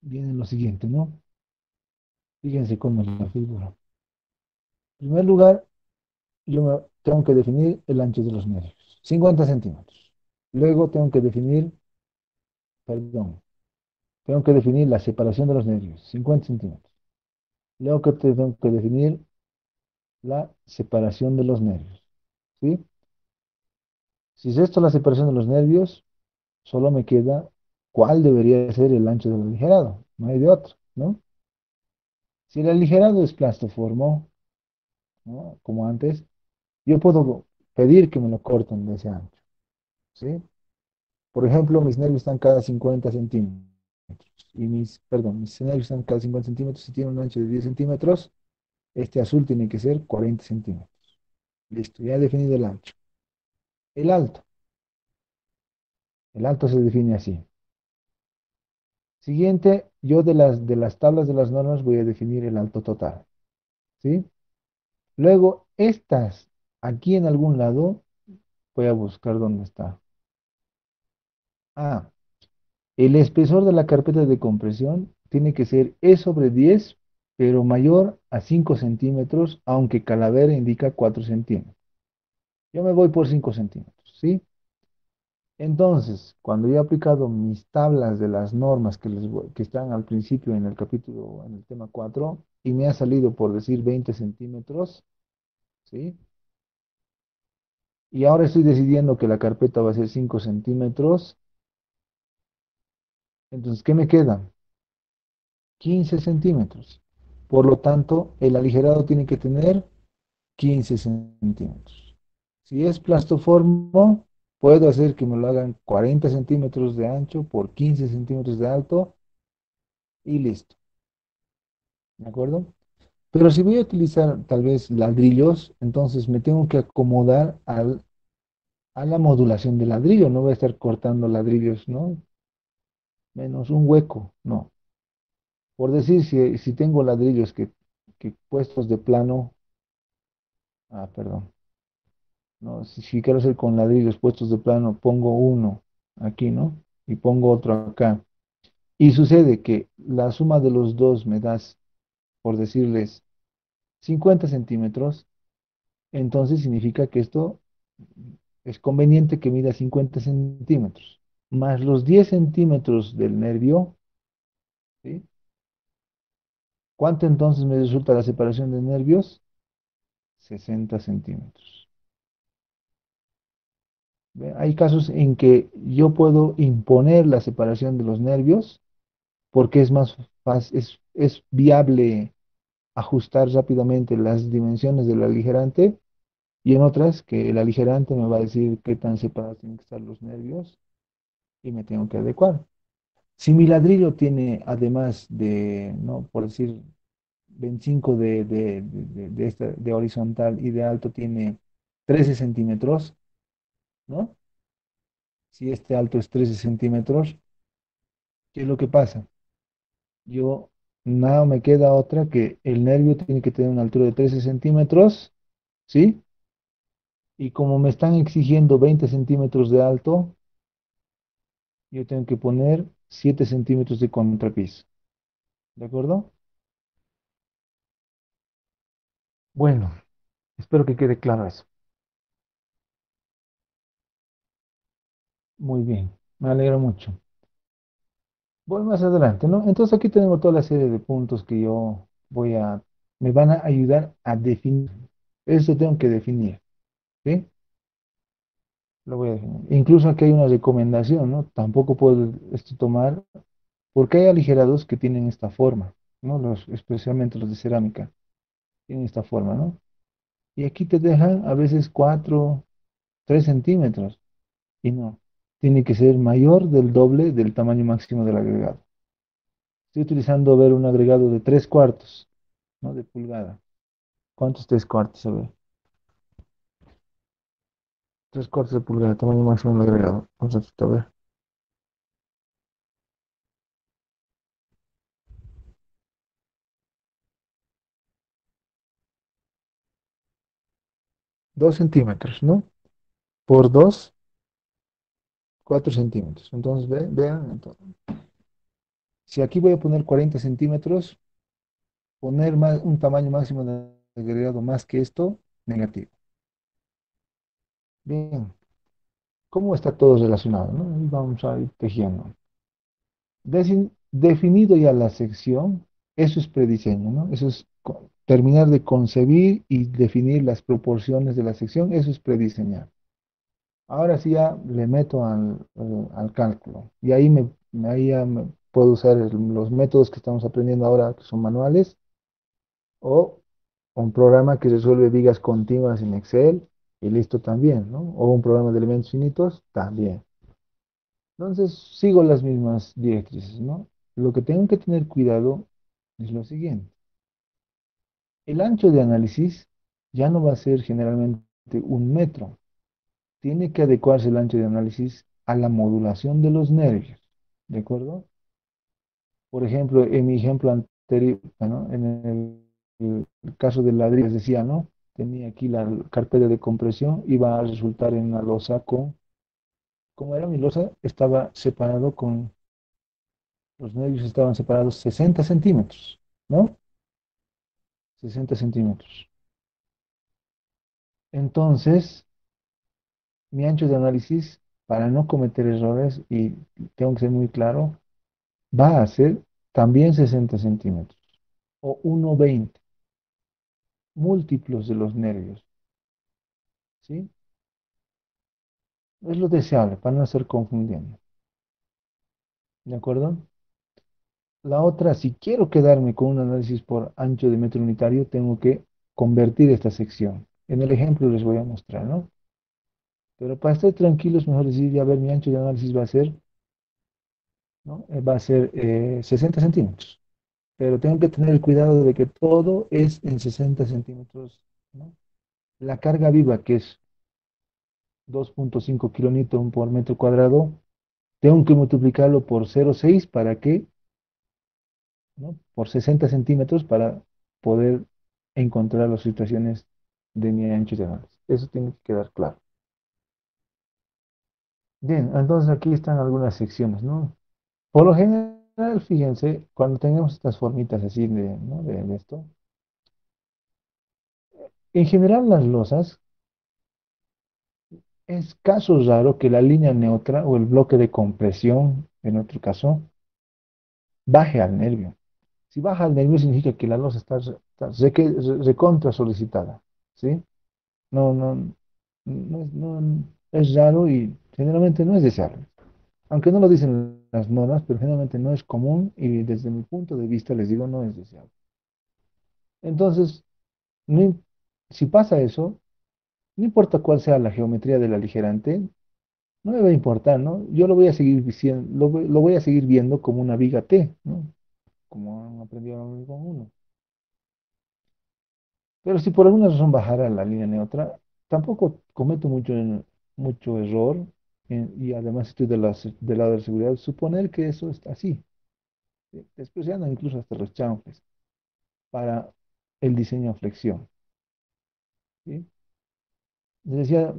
viene lo siguiente, ¿no? Fíjense cómo es la figura. En primer lugar, tengo que definir el ancho de los nervios, 50 centímetros. Luego tengo que definir, perdón, tengo que definir la separación de los nervios, 50 centímetros. Luego que tengo que definir la separación de los nervios, ¿sí? Si es esto la separación de los nervios, solo me queda cuál debería ser el ancho del aligerado. No hay de otro, ¿no? Si el aligerado es plastoformo, ¿no? Como antes, yo puedo pedir que me lo corten de ese ancho, ¿sí? Por ejemplo, mis nervios están cada 50 centímetros. Mis nervios están cada 50 centímetros. Si tiene un ancho de 10 centímetros, este azul tiene que ser 40 centímetros. Listo, ya he definido el ancho. El alto. El alto se define así. Siguiente, yo de las tablas de las normas voy a definir el alto total, ¿sí? Luego, estas, aquí en algún lado, voy a buscar dónde está. Ah, el espesor de la carpeta de compresión tiene que ser E sobre 10, pero mayor a 5 centímetros, aunque Calavera indica 4 centímetros. Yo me voy por 5 centímetros, ¿sí? Entonces, cuando yo he aplicado mis tablas de las normas que están al principio en el capítulo, en el tema 4 y me ha salido por decir 20 centímetros, ¿sí? Y ahora estoy decidiendo que la carpeta va a ser 5 centímetros, entonces, ¿qué me queda? 15 centímetros. Por lo tanto, el aligerado tiene que tener 15 centímetros. Si es plastoformo, puedo hacer que me lo hagan 40 centímetros de ancho por 15 centímetros de alto y listo. ¿De acuerdo? Pero si voy a utilizar tal vez ladrillos, entonces me tengo que acomodar a la modulación del ladrillo. No voy a estar cortando ladrillos, ¿no? Menos un hueco, no. Por decir, si tengo ladrillos que puestos de plano, perdón, no, si quiero hacer con ladrillos puestos de plano, pongo uno aquí, ¿no? Y pongo otro acá. Y sucede que la suma de los dos me das, por decirles, 50 centímetros, entonces significa que esto es conveniente que mida 50 centímetros, más los 10 centímetros del nervio, ¿sí? ¿Cuánto entonces me resulta la separación de nervios? 60 centímetros. ¿Ve? Hay casos en que yo puedo imponer la separación de los nervios porque es más fácil, es viable ajustar rápidamente las dimensiones del aligerante y en otras que el aligerante me va a decir qué tan separados tienen que estar los nervios y me tengo que adecuar. Si mi ladrillo tiene, además de, ¿no? Por decir, 25 de horizontal y de alto tiene 13 centímetros, ¿no? Si este alto es 13 centímetros, ¿qué es lo que pasa? Yo, nada me queda otra que el nervio tiene que tener una altura de 13 centímetros, ¿sí? Y como me están exigiendo 20 centímetros de alto, yo tengo que poner 7 centímetros de contrapiso, ¿de acuerdo? Bueno, espero que quede claro eso. Muy bien, me alegro mucho. Voy más adelante, ¿no? Entonces aquí tengo toda la serie de puntos que me van a ayudar a definir. Eso tengo que definir, ¿sí? Lo voy a definir. Incluso aquí hay una recomendación, ¿no? Tampoco puedo esto tomar, porque hay aligerados que tienen esta forma, ¿no? Especialmente los de cerámica, tienen esta forma, ¿no? Y aquí te dejan a veces 4, 3 centímetros, y no. Tiene que ser mayor del doble del tamaño máximo del agregado. Estoy utilizando, a ver, un agregado de 3 cuartos, ¿no? De pulgada. ¿Cuántos 3 cuartos? A ver. 3 cuartos de pulgada, tamaño máximo del agregado. Vamos a ver. 2 centímetros, ¿no? Por 2, 4 centímetros. Entonces, vean, entonces, si aquí voy a poner 40 centímetros, poner un tamaño máximo de agregado más que esto, negativo. Bien, ¿cómo está todo relacionado, no? Y vamos a ir tejiendo. definido ya la sección, eso es prediseño, ¿no? Eso es terminar de concebir y definir las proporciones de la sección, eso es prediseñar. Ahora sí ya le meto al cálculo y ahí ya puedo usar los métodos que estamos aprendiendo ahora, que son manuales, o un programa que resuelve vigas continuas en Excel y listo también, ¿no? O un programa de elementos finitos también. Entonces sigo las mismas directrices, ¿no? Lo que tengo que tener cuidado es lo siguiente. El ancho de análisis ya no va a ser generalmente 1 metro. Tiene que adecuarse el ancho de análisis a la modulación de los nervios. ¿De acuerdo? Por ejemplo, en mi ejemplo anterior, bueno, en el caso del ladrillo, les decía, ¿no? Tenía aquí la carpeta de compresión, iba a resultar en una losa con, como era mi losa, estaba separado con, los nervios estaban separados 60 centímetros, ¿no? 60 centímetros. Entonces, mi ancho de análisis, para no cometer errores, y tengo que ser muy claro, va a ser también 60 centímetros o 1,20 múltiplos de los nervios, ¿sí? Es lo deseable para no estar confundiendo, ¿de acuerdo? La otra, si quiero quedarme con un análisis por ancho de metro unitario, tengo que convertir esta sección. En el ejemplo les voy a mostrar, ¿no? Pero para estar tranquilos, mejor decir, ya ver, mi ancho de análisis va a ser, ¿no? Va a ser 60 centímetros. Pero tengo que tener el cuidado de que todo es en 60 centímetros, ¿no? La carga viva, que es 2,5 kilonewton por metro cuadrado, tengo que multiplicarlo por 0,6 para que, ¿no? Por 60 centímetros para poder encontrar las situaciones de mi ancho de análisis. Eso tiene que quedar claro. Bien, entonces aquí están algunas secciones, ¿no? Por lo general, fíjense, cuando tenemos estas formitas así ¿no? de esto, en general las losas, es caso raro que la línea neutra o el bloque de compresión, en otro caso, baje al nervio. Si baja al nervio significa que la losa está recontra solicitada, ¿sí? No, no, es raro y generalmente no es deseable. Aunque no lo dicen las normas, pero generalmente no es común y desde mi punto de vista les digo no es deseable. Entonces, no im- si pasa eso, no importa cuál sea la geometría del aligerante, no me va a importar, ¿no? Yo lo voy a seguir lo voy a seguir viendo como una viga T, ¿no? Como han aprendido con uno. Pero si por alguna razón bajara la línea neutra, tampoco cometo mucho error y además estoy del lado de la seguridad, suponer que eso está así. ¿Sí? Después se andan incluso hasta los chanfles para el diseño a flexión. ¿Sí? Les decía,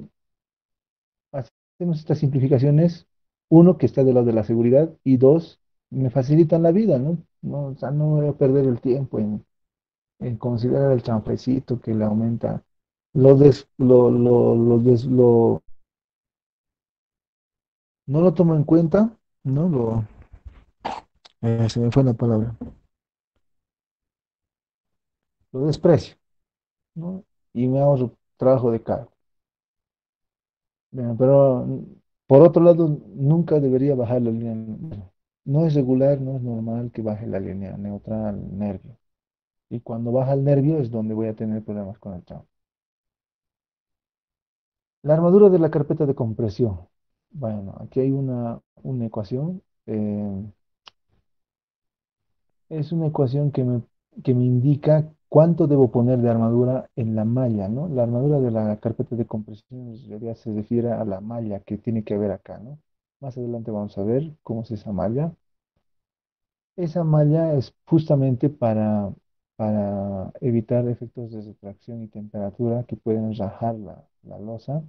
hacemos estas simplificaciones, uno, que está del lado de la seguridad, y dos, me facilitan la vida, ¿no? No, o sea, no voy a perder el tiempo en considerar el chanflecito que le aumenta, no lo tomo en cuenta, no lo, se me fue la palabra, lo desprecio, ¿no? Y me ahorro trabajo de cargo. Bueno, pero por otro lado, nunca debería bajar la línea. No es regular, no es normal que baje la línea neutra al nervio. Y cuando baja el nervio es donde voy a tener problemas con el trauma. La armadura de la carpeta de compresión. Bueno, aquí hay una ecuación. Es una ecuación que me indica cuánto debo poner de armadura en la malla, ¿no? La armadura de la carpeta de compresión en realidad se refiere a la malla que tiene que haber acá, ¿no? Más adelante vamos a ver cómo es esa malla. Esa malla es justamente para evitar efectos de retracción y temperatura que pueden rajar la losa,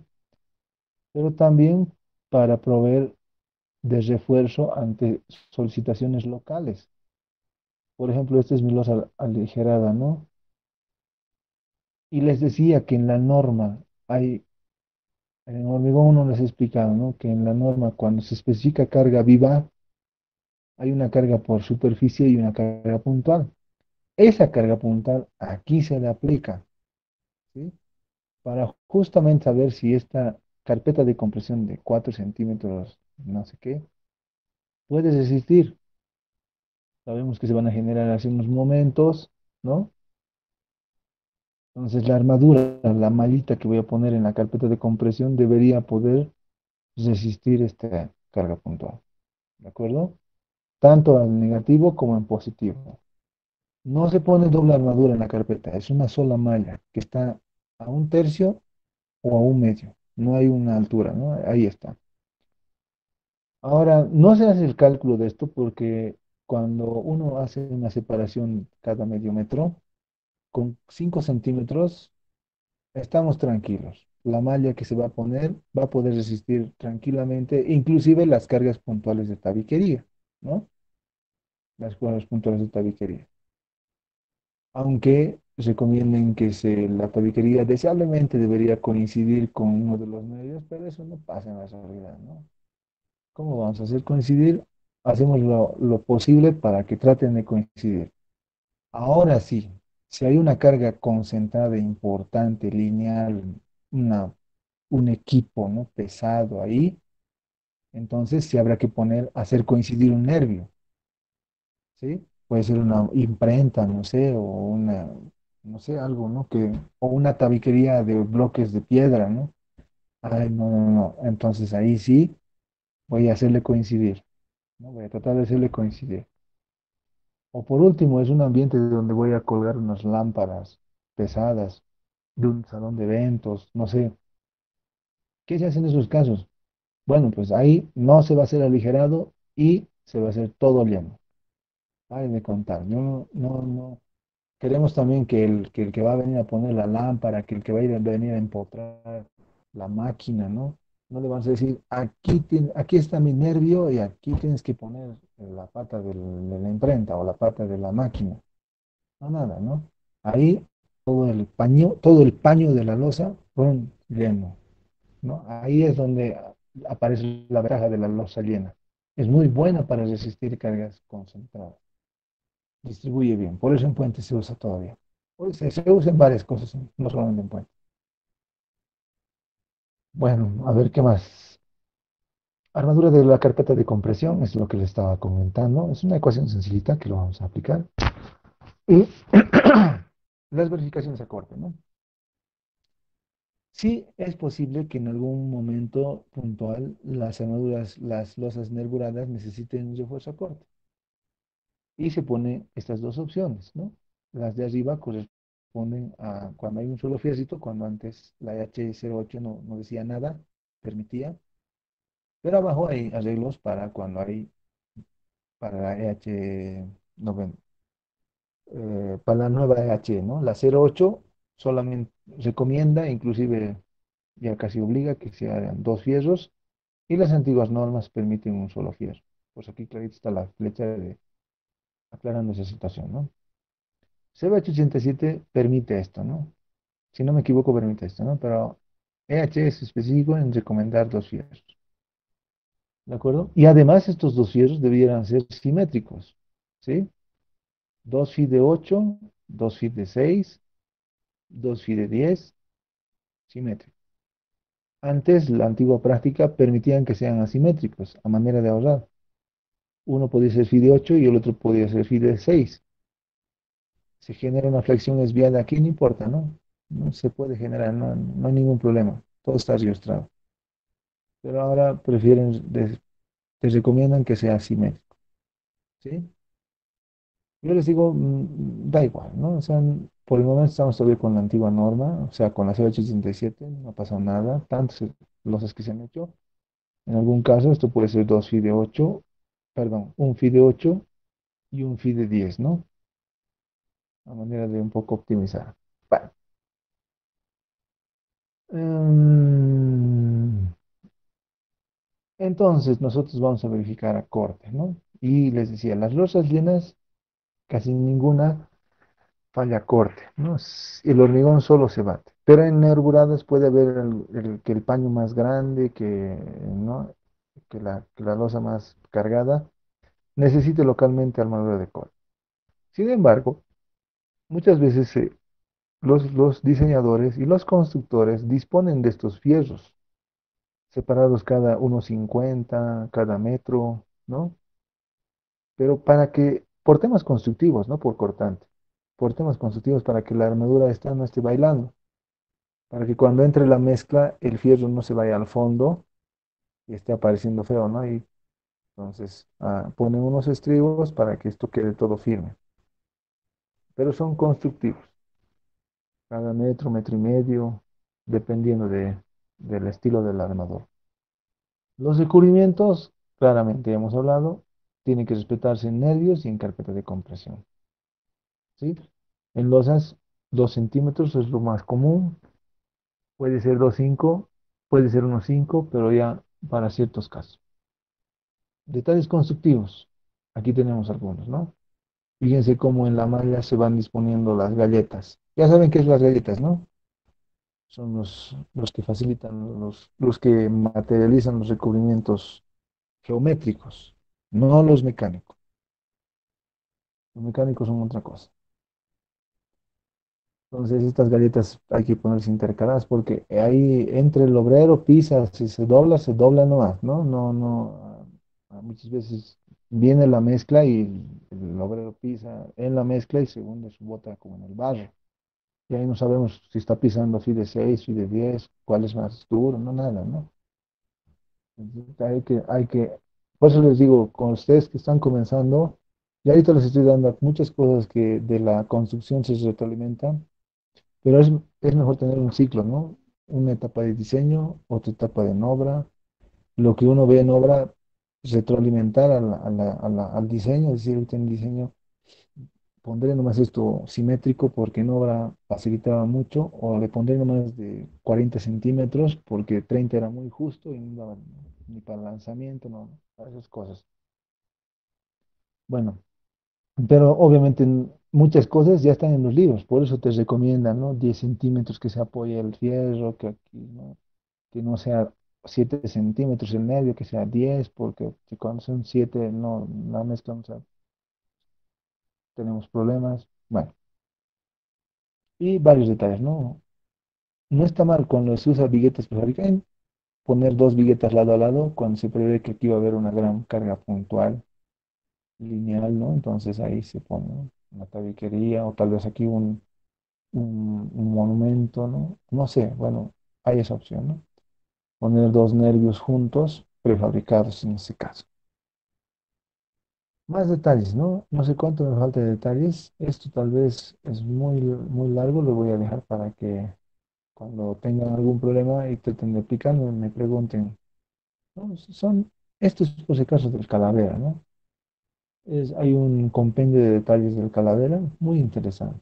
pero también para proveer de refuerzo ante solicitaciones locales. Por ejemplo, esta es mi losa aligerada, ¿no? Y les decía que en la norma en hormigón uno les he explicado, ¿no? Que en la norma cuando se especifica carga viva, Hay una carga por superficie y una carga puntual. Esa carga puntual aquí se le aplica, ¿sí? Para justamente saber si esta carpeta de compresión de 4 centímetros, no sé qué, puede resistir. Sabemos que se van a generar hace unos momentos, ¿no? Entonces la armadura, la mallita que voy a poner en la carpeta de compresión debería poder resistir esta carga puntual, ¿de acuerdo? Tanto en negativo como en positivo. No se pone doble armadura en la carpeta, es una sola malla que está a un tercio o a un medio. No hay una altura, ¿no? Ahí está. Ahora, no se hace el cálculo de esto porque cuando uno hace una separación cada medio metro, con 5 centímetros estamos tranquilos. La malla que se va a poner va a poder resistir tranquilamente, inclusive las cargas puntuales de tabiquería, ¿no? Las cargas puntuales de tabiquería. Aunque recomienden que la tabiquería deseablemente debería coincidir con uno de los medios, pero eso no pasa en la realidad, ¿no? ¿Cómo vamos a hacer coincidir? Hacemos lo posible para que traten de coincidir. Ahora sí, si hay una carga concentrada importante, lineal, una, un equipo, ¿no? pesado ahí, entonces sí habrá que hacer coincidir un nervio, ¿sí? Puede ser una imprenta, no sé, o una, no sé, algo, ¿no? O una tabiquería de bloques de piedra, ¿no? Ay, no, no, no. Entonces ahí sí voy a hacerle coincidir, ¿no? Voy a tratar de hacerle coincidir. O por último, es un ambiente donde voy a colgar unas lámparas pesadas de un salón de eventos, no sé. ¿Qué se hace en esos casos? Bueno, pues ahí no se va a hacer aligerado y se va a hacer todo lleno. Hay de contar. No. Queremos también que el que va a venir a poner la lámpara, que el que va a ir a venir a empotrar la máquina, ¿no? No le vas a decir, aquí está mi nervio y aquí tienes que poner la pata de la imprenta o la pata de la máquina. No, nada, ¿no? Ahí todo el paño de la losa, ¡pum! Lleno, ¿no? Ahí es donde aparece la ventaja de la losa llena. Es muy buena para resistir cargas concentradas. Distribuye bien. Por eso en puentes se usa todavía. Pues se usa en varias cosas, no solamente en puentes. Bueno, a ver qué más. Armadura de la carpeta de compresión, es lo que le estaba comentando. Es una ecuación sencillita que lo vamos a aplicar. Y las verificaciones a corte, ¿no? Sí, es posible que en algún momento puntual las armaduras, las losas nervuradas necesiten un refuerzo a corte. Y se pone estas dos opciones, ¿no? Las de arriba corresponden a cuando hay un solo fierrito, cuando antes la H08 no decía nada, permitía. Pero abajo hay arreglos para cuando hay, para la EH90, para la nueva EH, ¿no? La 08 solamente recomienda, inclusive ya casi obliga que se hagan dos fierros y las antiguas normas permiten un solo fierro. Pues aquí clarito está la flecha aclarando esa situación, ¿no? CBH87 permite esto, ¿no? Si no me equivoco, permite esto, ¿no? Pero EH es específico en recomendar dos fierros, ¿de acuerdo? Y además estos dos fierros debieran ser simétricos, ¿sí? Dos fi de 8, dos fi de 6, dos fi de 10, simétricos. Antes, la antigua práctica permitían que sean asimétricos, a manera de ahorrar. Uno podía ser fi de 8 y el otro podía ser fi de 6. Se genera una flexión desviada aquí, no importa, ¿no? No se puede generar, no hay ningún problema. Todo está registrado. Pero ahora te recomiendan que sea asimétrico, ¿sí? Yo les digo, da igual, ¿no? O sea, por el momento estamos todavía con la antigua norma, o sea, con la CH87, no ha pasado nada, tantos losas que se han hecho. En algún caso, esto puede ser dos fi de 8, perdón, un fi de 8 y un fi de 10, ¿no? A manera de un poco optimizar. Bueno, em, entonces nosotros vamos a verificar a corte, ¿no? Y les decía, las losas llenas, casi ninguna falla corte, ¿no? El hormigón solo se bate. Pero en nerburadas puede haber que el paño más grande, ¿no? Que la losa más cargada, necesite localmente armadura de cobre. Sin embargo, muchas veces los diseñadores y los constructores disponen de estos fierros separados cada 1,50 cada metro, ¿no? Pero para que, por temas constructivos, no por cortante, por temas constructivos para que la armadura esta no esté bailando, para que cuando entre la mezcla el fierro no se vaya al fondo y esté apareciendo feo, ¿no? Y entonces ponen unos estribos para que esto quede todo firme, pero son constructivos, cada metro, metro y medio, dependiendo del estilo del armador. Los recubrimientos, claramente ya hemos hablado, tienen que respetarse en nervios y en carpeta de compresión, ¿sí? En losas, 2 centímetros es lo más común, puede ser 2,5, puede ser 1,5, pero ya para ciertos casos. Detalles constructivos, aquí tenemos algunos, ¿no? Fíjense cómo en la malla se van disponiendo las galletas. Ya saben qué es las galletas, ¿no? Son los que facilitan, los que materializan los recubrimientos geométricos, no los mecánicos. Los mecánicos son otra cosa. Entonces, estas galletas hay que ponerse intercaladas porque ahí entre el obrero pisa, si se dobla nomás, ¿no? No, no. Muchas veces viene la mezcla y el obrero pisa en la mezcla y se hunde su bota como en el barro. Y ahí no sabemos si está pisando FIDE 6, FIDE 10, cuál es más duro, no nada, ¿no? Entonces, por eso les digo, con ustedes que están comenzando, y ahorita les estoy dando muchas cosas que de la construcción se retroalimentan, pero es mejor tener un ciclo, ¿no? Una etapa de diseño, otra etapa en obra, lo que uno ve en obra, retroalimentar al diseño, es decir, ahorita en diseño pondré nomás esto simétrico porque en obra facilitaba mucho, o le pondré nomás de 40 centímetros porque 30 era muy justo y no daba ni para el lanzamiento, no, para esas cosas. Bueno, pero obviamente muchas cosas ya están en los libros, por eso te recomiendan, ¿no? 10 centímetros que se apoye el fierro, que aquí, ¿no? Que no sea 7 centímetros el medio, que sea 10 porque si cuando son 7 no, la mezcla, o sea, tenemos problemas. Bueno, y varios detalles, ¿no? No está mal cuando se usa viguetas prefabricadas, poner dos viguetas lado a lado cuando se prevé que aquí va a haber una gran carga puntual, lineal, ¿no? Entonces ahí se pone una tabiquería o tal vez aquí un monumento, ¿no? No sé, bueno, hay esa opción, ¿no? Poner dos nervios juntos, prefabricados en este caso. Más detalles, ¿no? No sé cuánto me falta de detalles. Esto tal vez es muy largo, lo voy a dejar para que cuando tengan algún problema y traten de explicarme, me pregunten. ¿No? Estos por si acaso del Calavera, ¿no? Hay un compendio de detalles del Calavera muy interesante.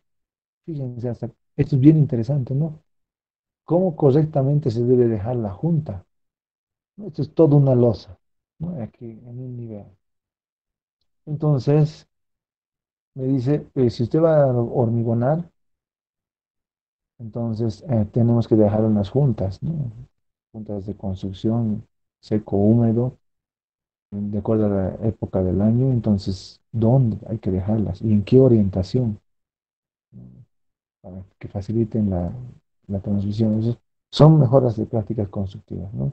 Fíjense, esto es bien interesante, ¿no? ¿Cómo correctamente se debe dejar la junta? ¿No? Esto es toda una losa, ¿no? Aquí en un nivel. Entonces, me dice, si usted va a hormigonar, entonces tenemos que dejar unas juntas, ¿no? Juntas de construcción, seco, húmedo, de acuerdo a la época del año. Entonces, ¿dónde hay que dejarlas? ¿Y en qué orientación? ¿No? Para que faciliten la transmisión. Son mejoras de prácticas constructivas, ¿no?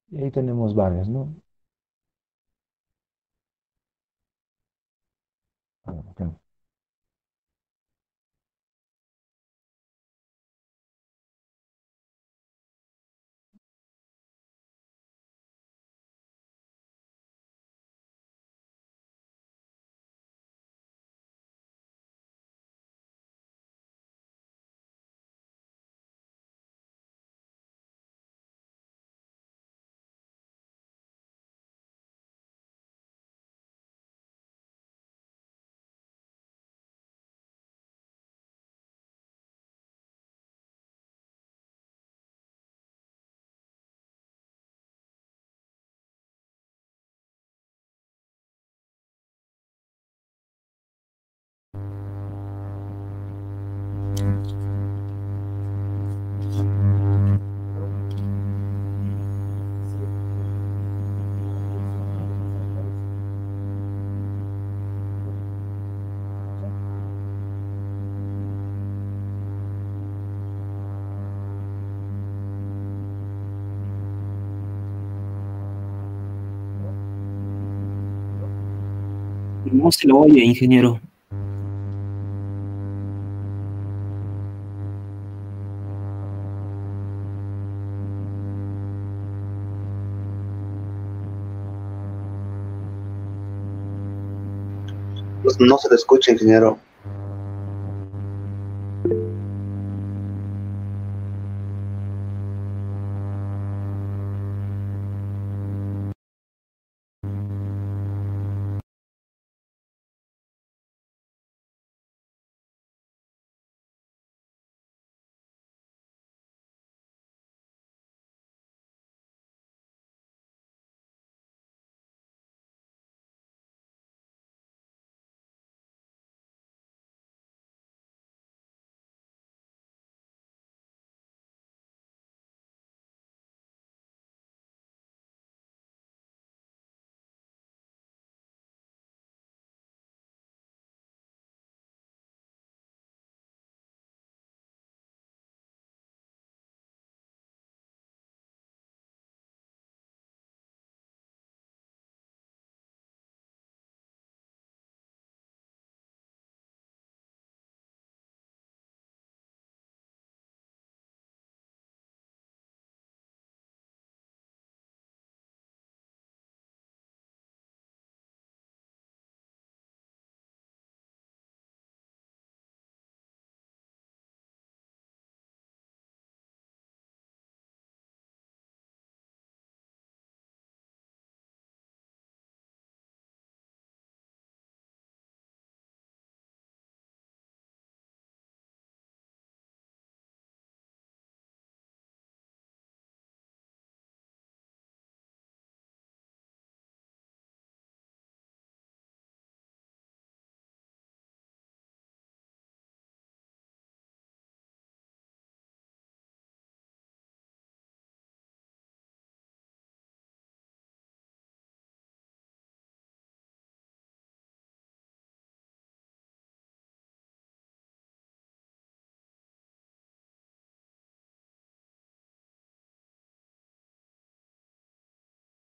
Y ahí tenemos varias, ¿no? Ok.
No se lo oye, ingeniero.
Pues no se le escucha, ingeniero.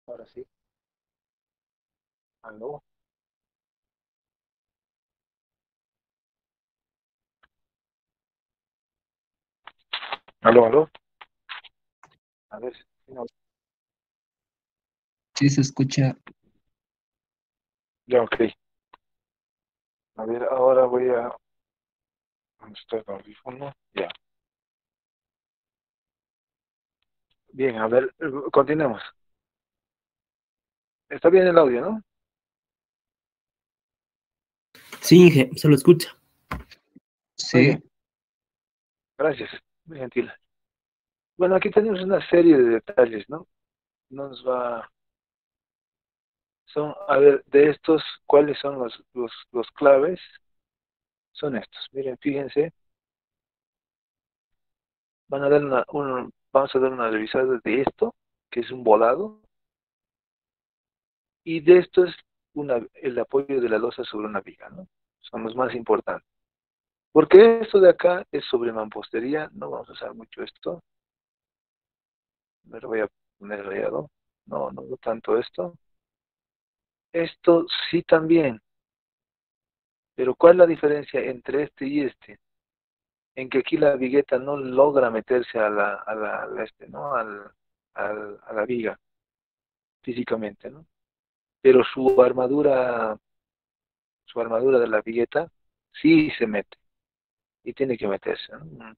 Ahora sí. Aló, aló, aló. A ver, si no-
Sí se escucha.
ya, ok. A ver, ahora voy a... ¿Dónde está el audífono? Ya. Bien, a ver, continuemos. Está bien el audio, ¿no?
Sí, Inge, se lo escucha.
Muy
Sí,
bien, gracias. Muy gentil. Bueno, aquí tenemos una serie de detalles, ¿no? Nos va... Son, a ver, de estos, ¿cuáles son los claves? Son estos. Miren, fíjense, van a dar vamos a dar una revisada de esto, que es un volado, y de esto es el apoyo de la losa sobre una viga, ¿no? Son los más importantes. Porque esto de acá es sobre mampostería, no vamos a usar mucho esto, me lo voy a poner rayado, no tanto esto. Esto sí también, pero ¿cuál es la diferencia entre este y este? En que aquí la vigueta no logra meterse ¿no? A la viga físicamente, ¿no? Pero su armadura de la vigueta sí se mete y tiene que meterse, ¿no?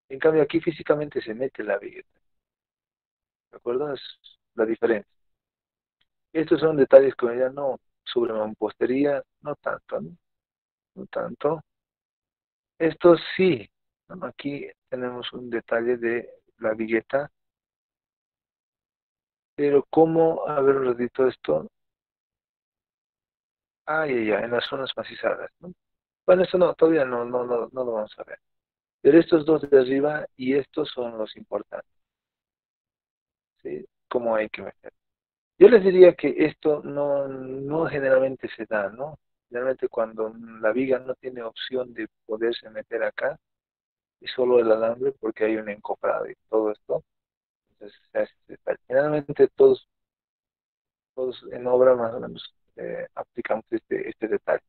En cambio aquí físicamente se mete la vigueta, ¿de acuerdo? Es la diferencia. Estos son detalles que ya no, sobre mampostería, no tanto, ¿no? No tanto. Esto sí, ¿no? Aquí tenemos un detalle de la vigueta, pero ¿cómo, a ver un ratito esto? En las zonas macizadas, ¿no? Bueno, esto no, todavía no lo vamos a ver. Pero estos dos de arriba y estos son los importantes, ¿sí? ¿Cómo hay que meter? Yo les diría que esto no generalmente se da, ¿no? Generalmente cuando la viga no tiene opción de poderse meter acá, y solo el alambre porque hay un encofrado y todo esto. Entonces, generalmente todos en obra más o menos aplicamos este detalle.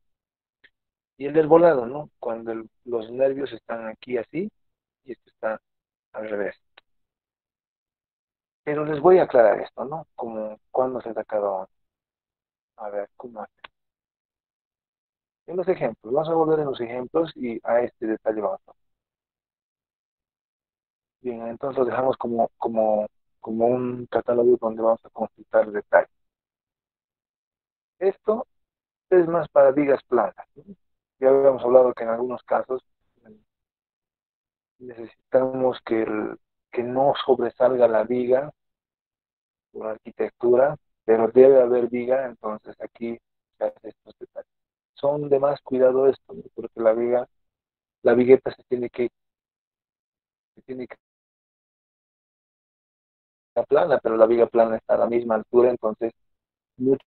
Y el del volado, ¿no? Cuando los nervios están aquí así y esto está al revés. Pero les voy a aclarar esto, ¿no? Como cuando se da cada uno. A ver, ¿cómo hace? En los ejemplos, vamos a volver en los ejemplos y a este detalle vamos a. Bien, entonces lo dejamos como un catálogo donde vamos a consultar detalles. Esto es más para vigas planas, ¿no? Ya habíamos hablado que en algunos casos necesitamos que no sobresalga la viga por arquitectura, pero debe haber viga, entonces aquí se hace estos detalles. Son de más cuidado esto, ¿no? Porque la vigueta se tiene que estar plana, pero la viga plana está a la misma altura, entonces mucho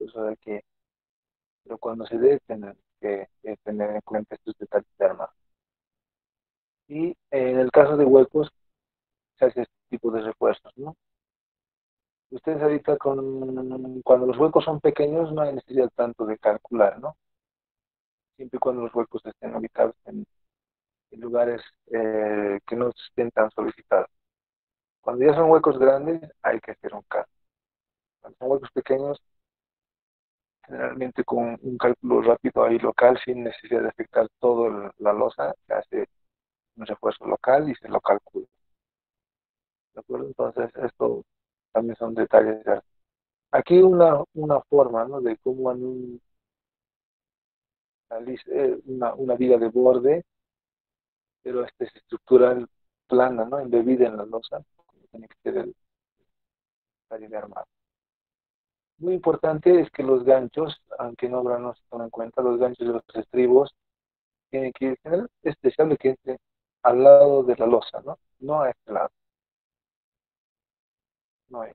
eso de que, pero cuando se debe tener que tener en cuenta estos detalles de armado. Y en el caso de huecos, se hace este tipo de refuerzos, ¿no? Ustedes ahorita cuando los huecos son pequeños no hay necesidad tanto de calcular, ¿no? Siempre y cuando los huecos estén ubicados en lugares que no estén tan solicitados. Cuando ya son huecos grandes, hay que hacer un cálculo. Cuando son huecos pequeños, generalmente con un cálculo rápido ahí local, sin necesidad de afectar toda la losa, se hace un refuerzo local y se lo calcula. ¿De acuerdo? Entonces, esto también son detalles. Aquí una forma, ¿no? De cómo una viga de borde, pero esta es estructural plana, ¿no? Embebida en la losa, como tiene que ser el detalle de armado. Muy importante es que los ganchos, aunque no no se toman en cuenta, los ganchos de los estribos tienen que ir, es deseable que entre al lado de la losa, ¿no? No a este lado, no hay.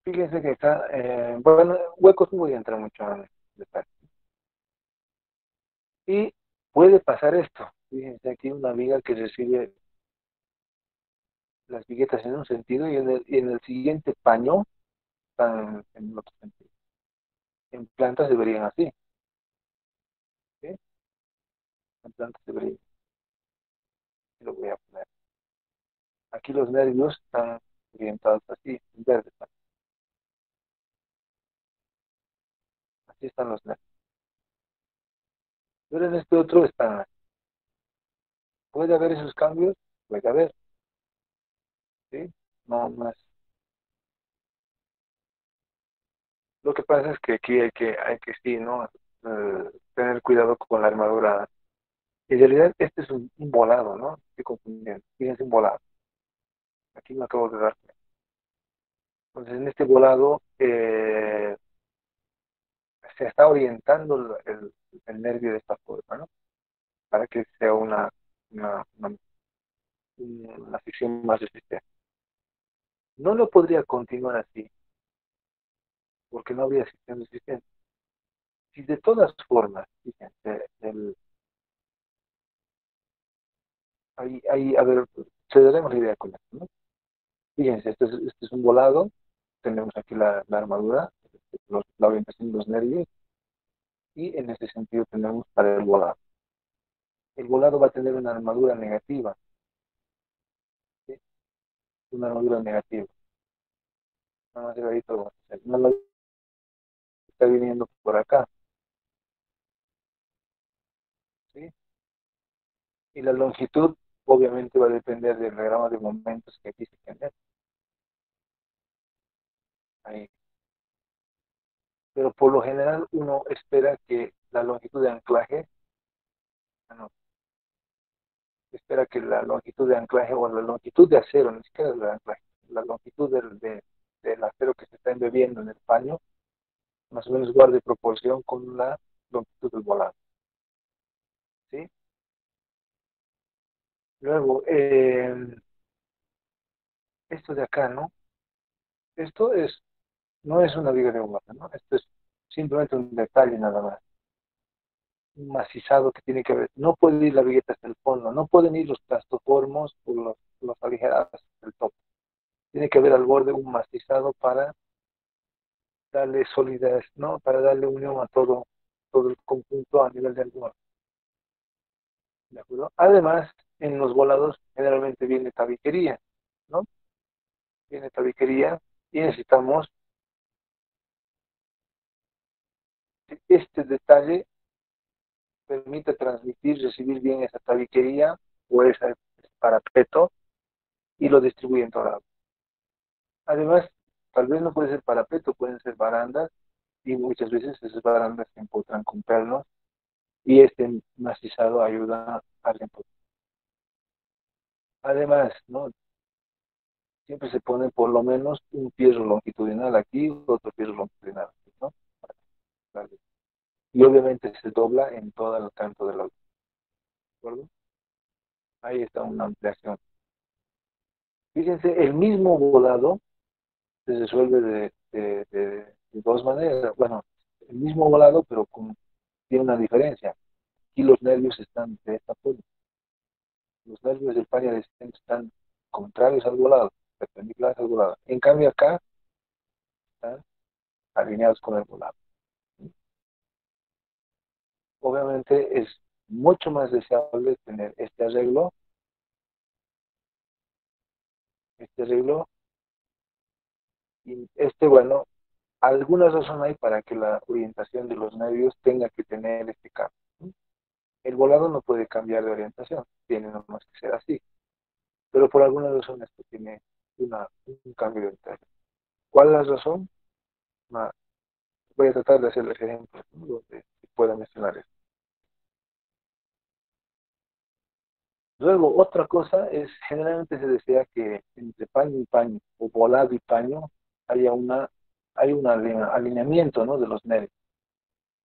Fíjense que acá, bueno, huecos no voy a entrar mucho en detalle. Y puede pasar esto. Fíjense aquí una viga que recibe las viguetas en un sentido y en el siguiente paño están en el otro sentido. En plantas deberían así, ¿sí? En plantas deberían, lo voy a poner. Aquí los nervios están orientados así, en verde. Así están los nervios. Pero en este otro están así. ¿Puede haber esos cambios? Puede haber, ¿sí? No, no es. Lo que pasa es que aquí hay que sí, ¿no? Tener cuidado con la armadura. En realidad, este es un volado, ¿no? Estoy confundiendo. Fíjense, un volado. Aquí me acabo de dar. Entonces, en este volado se está orientando el nervio de esta forma, ¿no? Para que sea una sección más resistente. No lo podría continuar así, porque no habría sección resistente. Si de todas formas, fíjense, a ver, cederemos la idea con esto, ¿no? Fíjense, este es un volado, tenemos aquí la armadura, la orientación de los nervios, y en ese sentido tenemos para el volado. El volado va a tener una armadura negativa, ¿sí? Una armadura negativa. Nada más ahí todo. No lo está viniendo por acá, ¿sí? Y la longitud obviamente va a depender del diagrama de momentos que aquí se genera. Ahí. Pero por lo general uno espera que la longitud de anclaje, no, espera que la longitud de anclaje o la longitud de acero, ni siquiera de anclaje, la longitud del acero que se está embebiendo en el paño, más o menos guarde proporción con la longitud del volante, ¿sí? Luego, esto de acá, ¿no? Esto no es una viga de goma, ¿no? Esto es simplemente un detalle nada más. Un macizado que tiene que ver, no puede ir la vigueta hasta el fondo, no pueden ir los plastoformos o los aligerados hasta el tope. Tiene que haber al borde un macizado para darle solidez, ¿no? Para darle unión a todo el conjunto a nivel del borde. ¿De acuerdo? Además, en los volados generalmente viene tabiquería, ¿no? Viene tabiquería y necesitamos que este detalle permite transmitir, recibir bien esa tabiquería o ese parapeto y lo distribuye en todo lado. Además, tal vez no puede ser parapeto, pueden ser barandas y muchas veces esas barandas se empotran con pernos y este macizado ayuda al empotro. Además, ¿no? Siempre se pone por lo menos un fierro longitudinal aquí, otro fierro longitudinal aquí, ¿no? Vale. Y obviamente se dobla en todo el canto del auto, ¿de acuerdo? Ahí está una ampliación. Fíjense, el mismo volado se resuelve de dos maneras. Bueno, el mismo volado, pero tiene una diferencia. Aquí los nervios están de esta forma. Los nervios del paño descendente están contrarios al volado, perpendiculares al volado. En cambio acá están alineados con el volado. Obviamente es mucho más deseable tener este arreglo, y bueno, alguna razón hay para que la orientación de los nervios tenga que tener este cambio. El volado no puede cambiar de orientación, tiene nomás que ser así, pero por alguna razón esto tiene un cambio de orientación. ¿Cuál es la razón? No, voy a tratar de hacerles ejemplos, ¿no? Donde se pueda mencionar esto. Luego, otra cosa es, generalmente se desea que entre paño y paño, o volado y paño, haya hay un alineamiento, ¿no? De los nervios.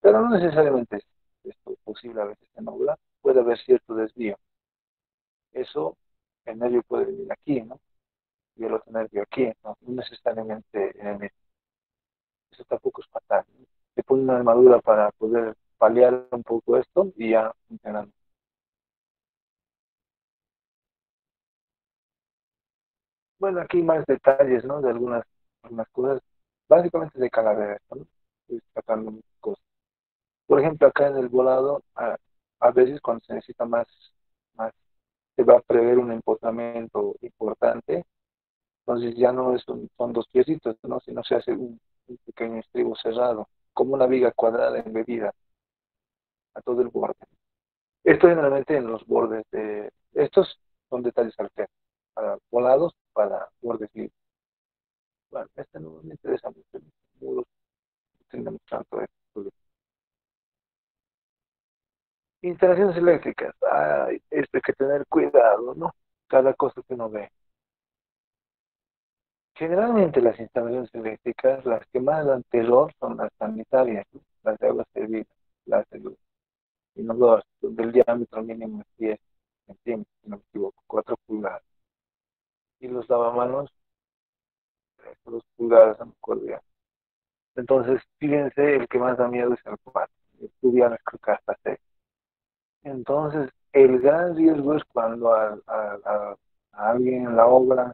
Pero no necesariamente es esto posible, a veces se nubla, puede haber cierto desvío. Eso, el nervio puede venir aquí, ¿no? Y el otro nervio aquí, ¿no? No necesariamente en el medio. Eso tampoco es fatal, ¿no? Se pone una armadura para poder paliar un poco esto y ya funcionando. Bueno, aquí más detalles, ¿no? De algunas cosas, básicamente de calavera, ¿no? Estoy sacando cosas. Por ejemplo, acá en el volado, a veces cuando se necesita más, se va a prever un empotramiento importante, entonces ya no son dos piecitos, ¿no? Sino se hace un pequeño estribo cerrado, como una viga cuadrada embebida a todo el borde. Esto generalmente en los bordes estos son detalles alternos, para volados, para bordes libres. Bueno, este no me interesa mucho, el muro, no tenemos tanto esto. Instalaciones eléctricas, ay, esto hay que tener cuidado, ¿no? Cada cosa que uno ve. Generalmente las instalaciones eléctricas, las que más dan terror son las sanitarias, ¿no? Las de aguas servidas, las de los inodoros, donde el diámetro mínimo es 10 centímetros, si no me equivoco, 4 pulgadas. Y los lavamanos, 2 pulgadas, no me acuerdo ya. Entonces, fíjense, el que más da miedo es el 4. El tubiano creo que hasta 6. Entonces, el gran riesgo es cuando a alguien en la obra,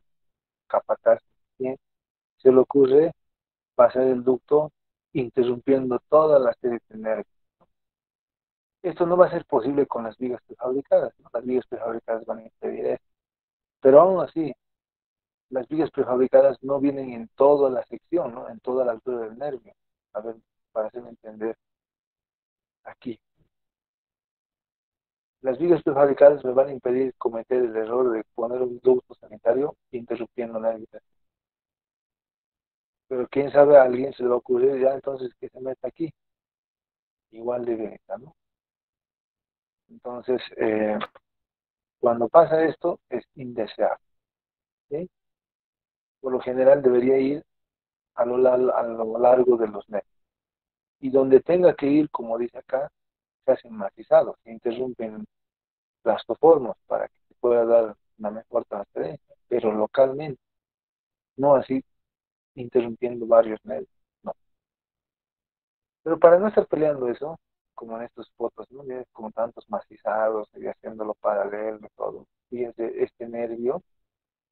capataz, ¿sí? Se le ocurre pasar el ducto interrumpiendo toda la serie de nervios. Esto no va a ser posible con las vigas prefabricadas, ¿no? Las vigas prefabricadas van a impedir esto. Pero aún así, las vigas prefabricadas no vienen en toda la sección, ¿no? En toda la altura del nervio. A ver, para hacerme entender aquí. Las vigas prefabricadas me van a impedir cometer el error de poner un ducto sanitario interrumpiendo nervios. Pero quién sabe, a alguien se le va a ocurrir ya entonces que se meta aquí. Igual de bien, ¿no? Entonces, cuando pasa esto, es indeseable, ¿sí? Por lo general debería ir a lo largo de los nervios. Y donde tenga que ir, como dice acá, se hacen matizados, se interrumpen plastoformos para que se pueda dar una mejor transferencia, pero localmente, no así interrumpiendo varios nervios. No. Pero para no estar peleando eso, como en estas fotos, ¿no? Miren, como tantos macizados y haciéndolo paralelo y todo. Fíjense, este nervio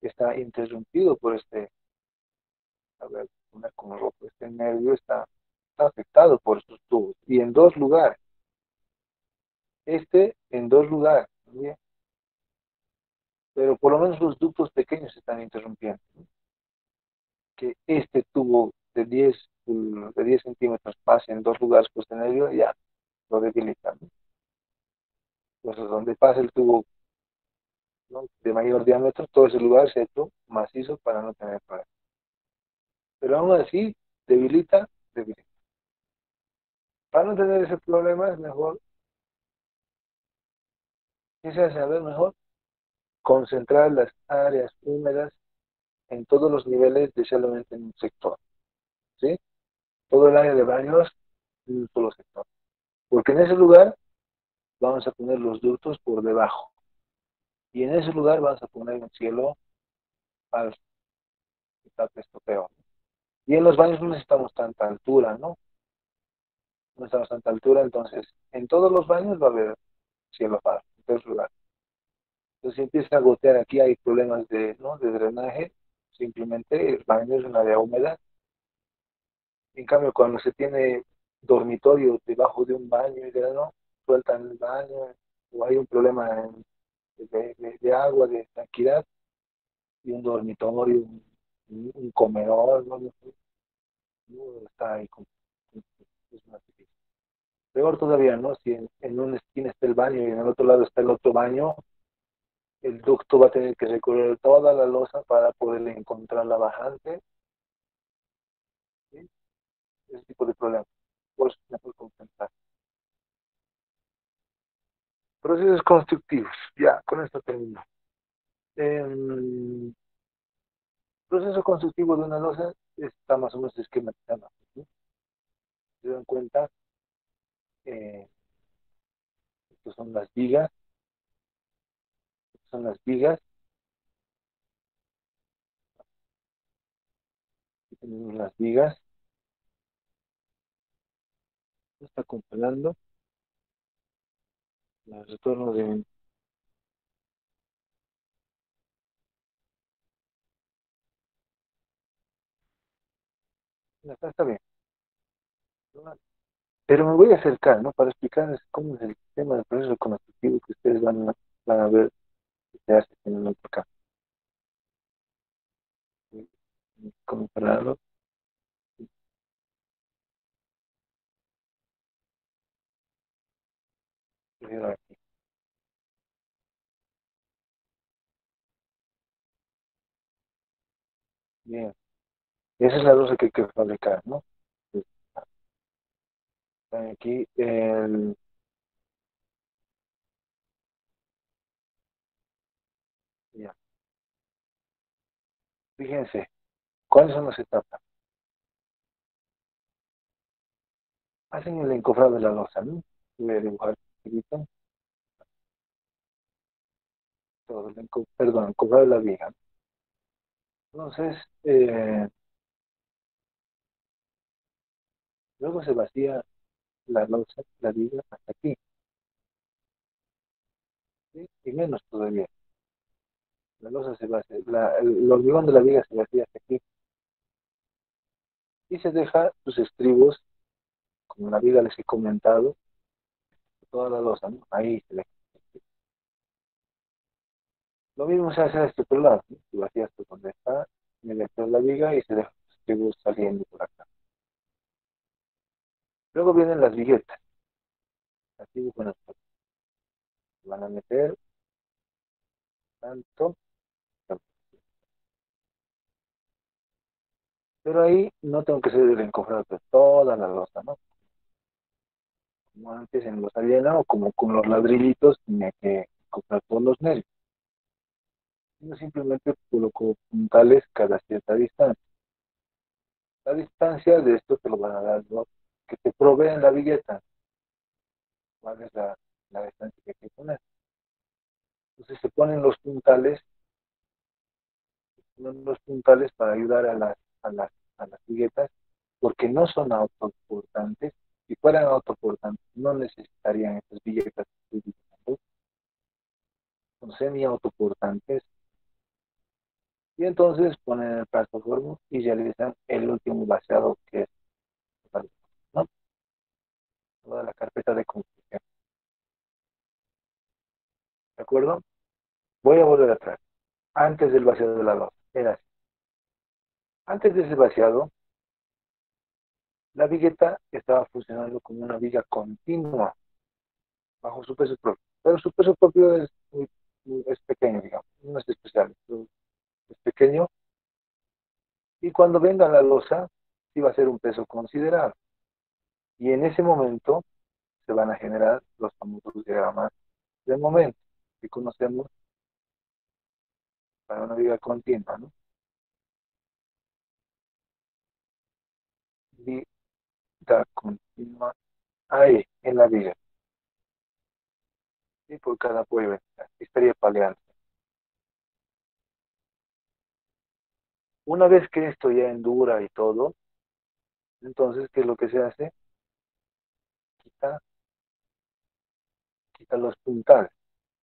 está interrumpido por este, a ver, una como rojo, este nervio está afectado por estos tubos. Y en dos lugares. Este en dos lugares, ¿bien? Pero por lo menos los ductos pequeños se están interrumpiendo. Que este tubo de 10 centímetros pase en dos lugares por este nervio, ya lo debilitan. Entonces, donde pasa el tubo, ¿no?, de mayor diámetro, todo ese lugar se ha hecho macizo para no tener problemas. Pero aún así, debilita, debilita. Para no tener ese problema, es mejor, ¿qué se hace? A ver, mejor concentrar las áreas húmedas en todos los niveles de solamente en un sector, ¿sí? Todo el área de baños en un solo sector. Porque en ese lugar vamos a poner los ductos por debajo. Y en ese lugar vamos a poner un cielo falso, que tape esto peor. Y en los baños no necesitamos tanta altura, ¿no? No necesitamos tanta altura, entonces en todos los baños va a haber cielo falso, en todos los lugares. Entonces si empieza a gotear aquí, hay problemas de, ¿no?, de drenaje, simplemente el baño es un área húmeda. En cambio, cuando se tiene dormitorio debajo de un baño y de no sueltan el baño, o hay un problema de agua, de tranquilidad, y un dormitorio, un comedor, ¿no? No está ahí es más difícil. Peor todavía, ¿no? Si en una esquina está el baño y en el otro lado está el otro baño, el ducto va a tener que recorrer toda la losa para poder encontrar la bajante, ¿sí? Ese tipo de problemas. Por eso es mejor concentrar. Procesos constructivos. Ya, con esto termino. El proceso constructivo de una losa está más o menos esquematizado, ¿sí? Se dan cuenta, eh, estas son las vigas, estas son las vigas, aquí tenemos las vigas, está comparando el retorno de... Acá está bien, ¿no? Pero me voy a acercar, ¿no?, para explicarles cómo es el tema del proceso constructivo que ustedes van a ver que se hace en el otro acá. Compararlo. Primero aquí. Bien. Esa es la losa que hay que fabricar, ¿no? Aquí ya. Fíjense, ¿cuáles son las etapas? Hacen el encofrado de la losa, ¿no? Voy a dibujar un poquito, todo perdón, encofrado de la viga. Entonces, luego se vacía la losa, la viga, hasta aquí, ¿sí? Y menos todavía. La losa se vacía, el hormigón de la viga se vacía hasta aquí. Y se deja sus estribos, como la viga les he comentado, toda la losa, ¿no? Ahí se deja. Lo mismo se hace a este otro lado, ¿no? Se vacía hasta donde está, me meto la viga y se deja los estribos saliendo por acá. Luego vienen las viguetas. Así bueno, van a meter tanto, pero ahí no tengo que hacer el encofrado de toda la losa, ¿no? Como antes en los arena o como con los ladrillitos tenía que encofrar todos los nervios. Yo simplemente coloco puntales cada cierta distancia. La distancia de esto te lo van a dar, ¿no?, que te proveen la vigueta. ¿Cuál es la distancia que hay que poner? Entonces se ponen los puntales para ayudar a las viguetas, porque no son autoportantes, Si fueran autoportantes, no necesitarían estas billetas que estoy diciendo, son semi-autoportantes, y entonces ponen el plataforma y realizan el último vaciado que es, ¿no? Toda la carpeta de construcción. ¿De acuerdo? Voy a volver atrás. Antes del vaciado de la losa, era así. Antes de ese vaciado, la vigueta estaba funcionando como una viga continua, bajo su peso propio. Pero su peso propio es, es pequeño, digamos, no es especial, es pequeño. Y cuando venga la losa, sí va a ser un peso considerable. Y en ese momento se van a generar los famosos diagramas del momento que conocemos para una viga continua, ¿no? Viga continua ahí, en la viga. Y por cada prueba estaría paleando. Una vez que esto ya endura y todo, entonces, ¿qué es lo que se hace? Quita, quita los puntales.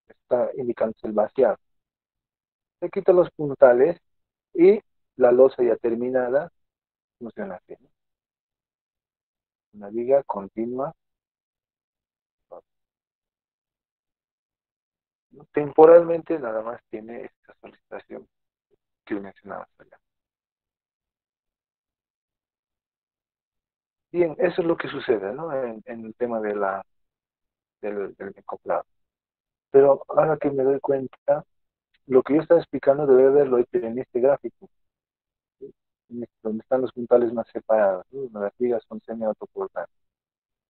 Está indicando el vaciado. Se quita los puntales y la losa ya terminada funciona así, ¿no? Una viga continua, ¿no? Temporalmente nada más tiene esta solicitación que mencionaba allá. Bien, eso es lo que sucede, ¿no? En el tema de del acoplado. Pero ahora que me doy cuenta, lo que yo estaba explicando debe haberlo hecho en este gráfico, ¿sí? Donde están los puntales más separados, ¿no? Las vigas son semi-autoportantes.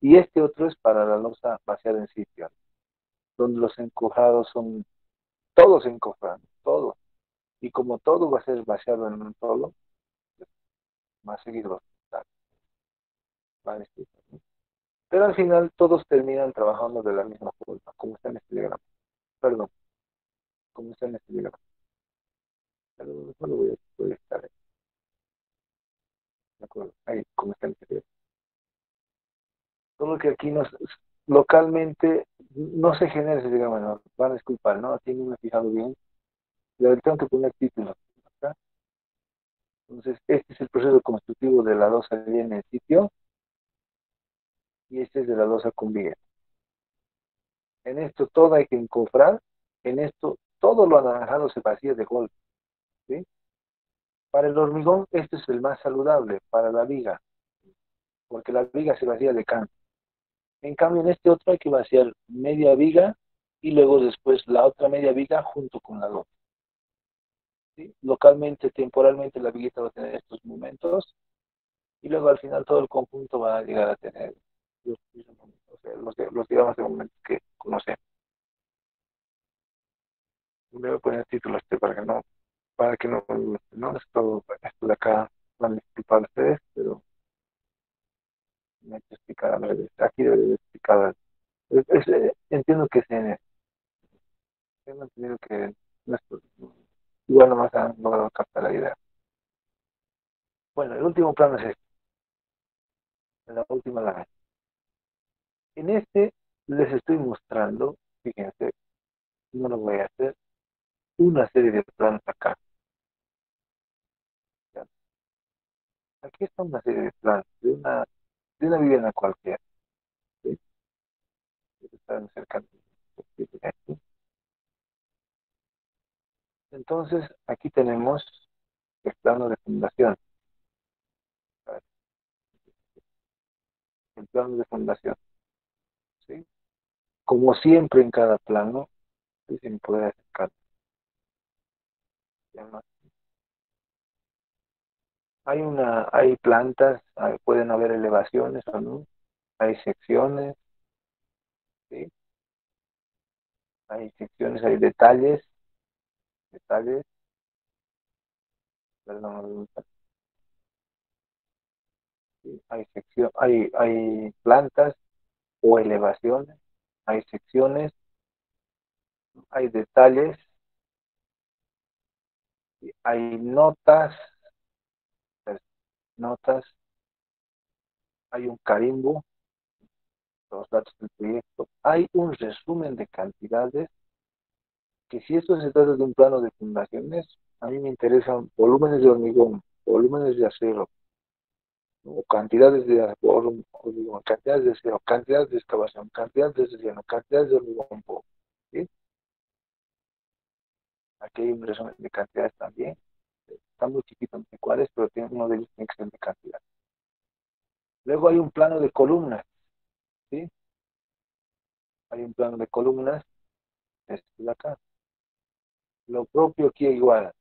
Y este otro es para la losa vaciada en sitio, donde los encojados son todos encojados, todos. Y como todo va a ser vaciado en un solo, pues, más seguido los puntales, ¿vale? Pero al final todos terminan trabajando de la misma forma, como está en este diagrama. Perdón, como está en este diagrama. Pero no lo voy a estar ahí, ¿de acuerdo? Ahí, como está en este diagrama. Solo que aquí localmente no se genera ese diagrama, no, van a disculpar, ¿no? Aquí no me he fijado bien. Le tengo que poner títulos acá. Entonces, este es el proceso constructivo de la losa bien en el sitio y este es de la losa con viga. En esto todo hay que encofrar, en esto todo lo anaranjado se vacía de golpe, ¿sí? Para el hormigón, este es el más saludable, para la viga, porque la viga se vacía de canto. En cambio, en este otro hay que vaciar media viga y luego después la otra media viga junto con la otra, ¿sí? Localmente, temporalmente, la viguita va a tener estos momentos y luego al final todo el conjunto va a llegar a tener mismos momentos, o sea, los digamos de momentos que conocemos. Le voy a poner título a este para que no esto de acá van a disculpar ustedes, pero me hay que explicar al revés. Aquí debe de explicar. Entiendo que tengo entendido que nuestro, igual nomás han logrado captar la idea. Bueno, el último plano es este, en la última lámina. En este les estoy mostrando, fíjense, no lo voy a hacer, una serie de planos acá. ¿Ya? Aquí está una serie de planos de una vivienda cualquiera. ¿Sí? Están cerca de esto. Entonces, aquí tenemos el plano de fundación. El plano de fundación, ¿sí? Como siempre en cada plano, ¿sí? Sin poder acercar. Hay plantas, pueden haber elevaciones o no, hay secciones, ¿sí? Hay secciones, hay detalles, perdón, ¿sí? Hay plantas o elevaciones, hay secciones, hay detalles, ¿sí? Hay notas, hay un carimbo, los datos del proyecto, hay un resumen de cantidades que si esto se trata de un plano de fundaciones, a mí me interesan volúmenes de hormigón, volúmenes de acero, ¿no? Cantidades de hormigón, cantidades de acero, cantidades de excavación, cantidades de relleno, cantidades de hormigón, ¿sí? Aquí hay un resumen de cantidades también. Está muy chiquito, no sé cuáles, pero uno de ellos tiene que ser de cantidad. Luego hay un plano de columnas, ¿sí? Hay un plano de columnas, este de acá. Lo propio aquí igual.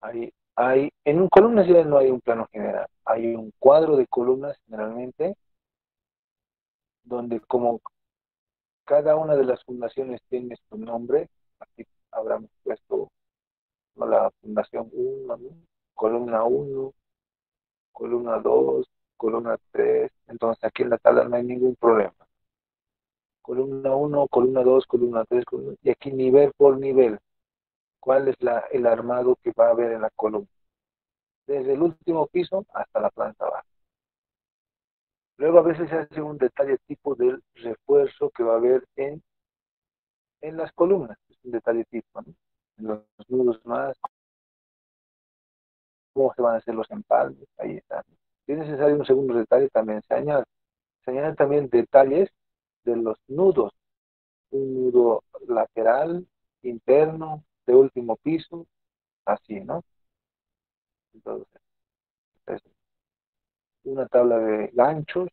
En un columnas ya no hay un plano general. Hay un cuadro de columnas generalmente, donde como cada una de las fundaciones tiene su nombre, aquí habrán puesto, ¿no?, la fundación 1, ¿no?, columna 1, columna 2, columna 3. Entonces aquí en la tabla no hay ningún problema. Columna 1, columna 2, columna 3, y aquí nivel por nivel. ¿Cuál es el armado que va a haber en la columna? Desde el último piso hasta la planta baja. Luego a veces se hace un detalle tipo del refuerzo que va a haber en las columnas. Es un detalle tipo, ¿no? En los nudos más, cómo se van a hacer los empalmes, ahí está. Si es necesario un segundo detalle, también se añade. Se añaden también detalles de los nudos. Un nudo lateral, interno, de último piso, así, ¿no? Entonces, es una tabla de ganchos,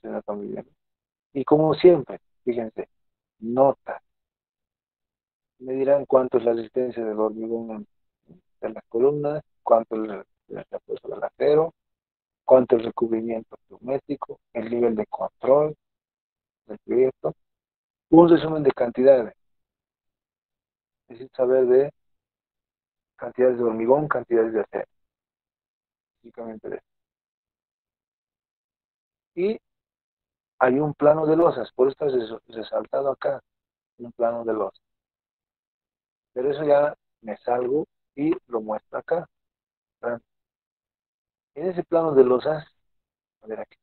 se nota muy bien. Y como siempre, fíjense, nota. Me dirán cuánto es la resistencia del hormigón de las columnas, cuánto es el refuerzo del acero, cuánto es el recubrimiento geométrico, el nivel de control del proyecto. Un resumen de cantidades, es decir, saber de cantidades de hormigón, cantidades de acero, básicamente de eso. Y hay un plano de losas, por eso está resaltado acá, un plano de losas. Pero eso ya me salgo y lo muestro acá. ¿Verdad? En ese plano de losas, a ver aquí,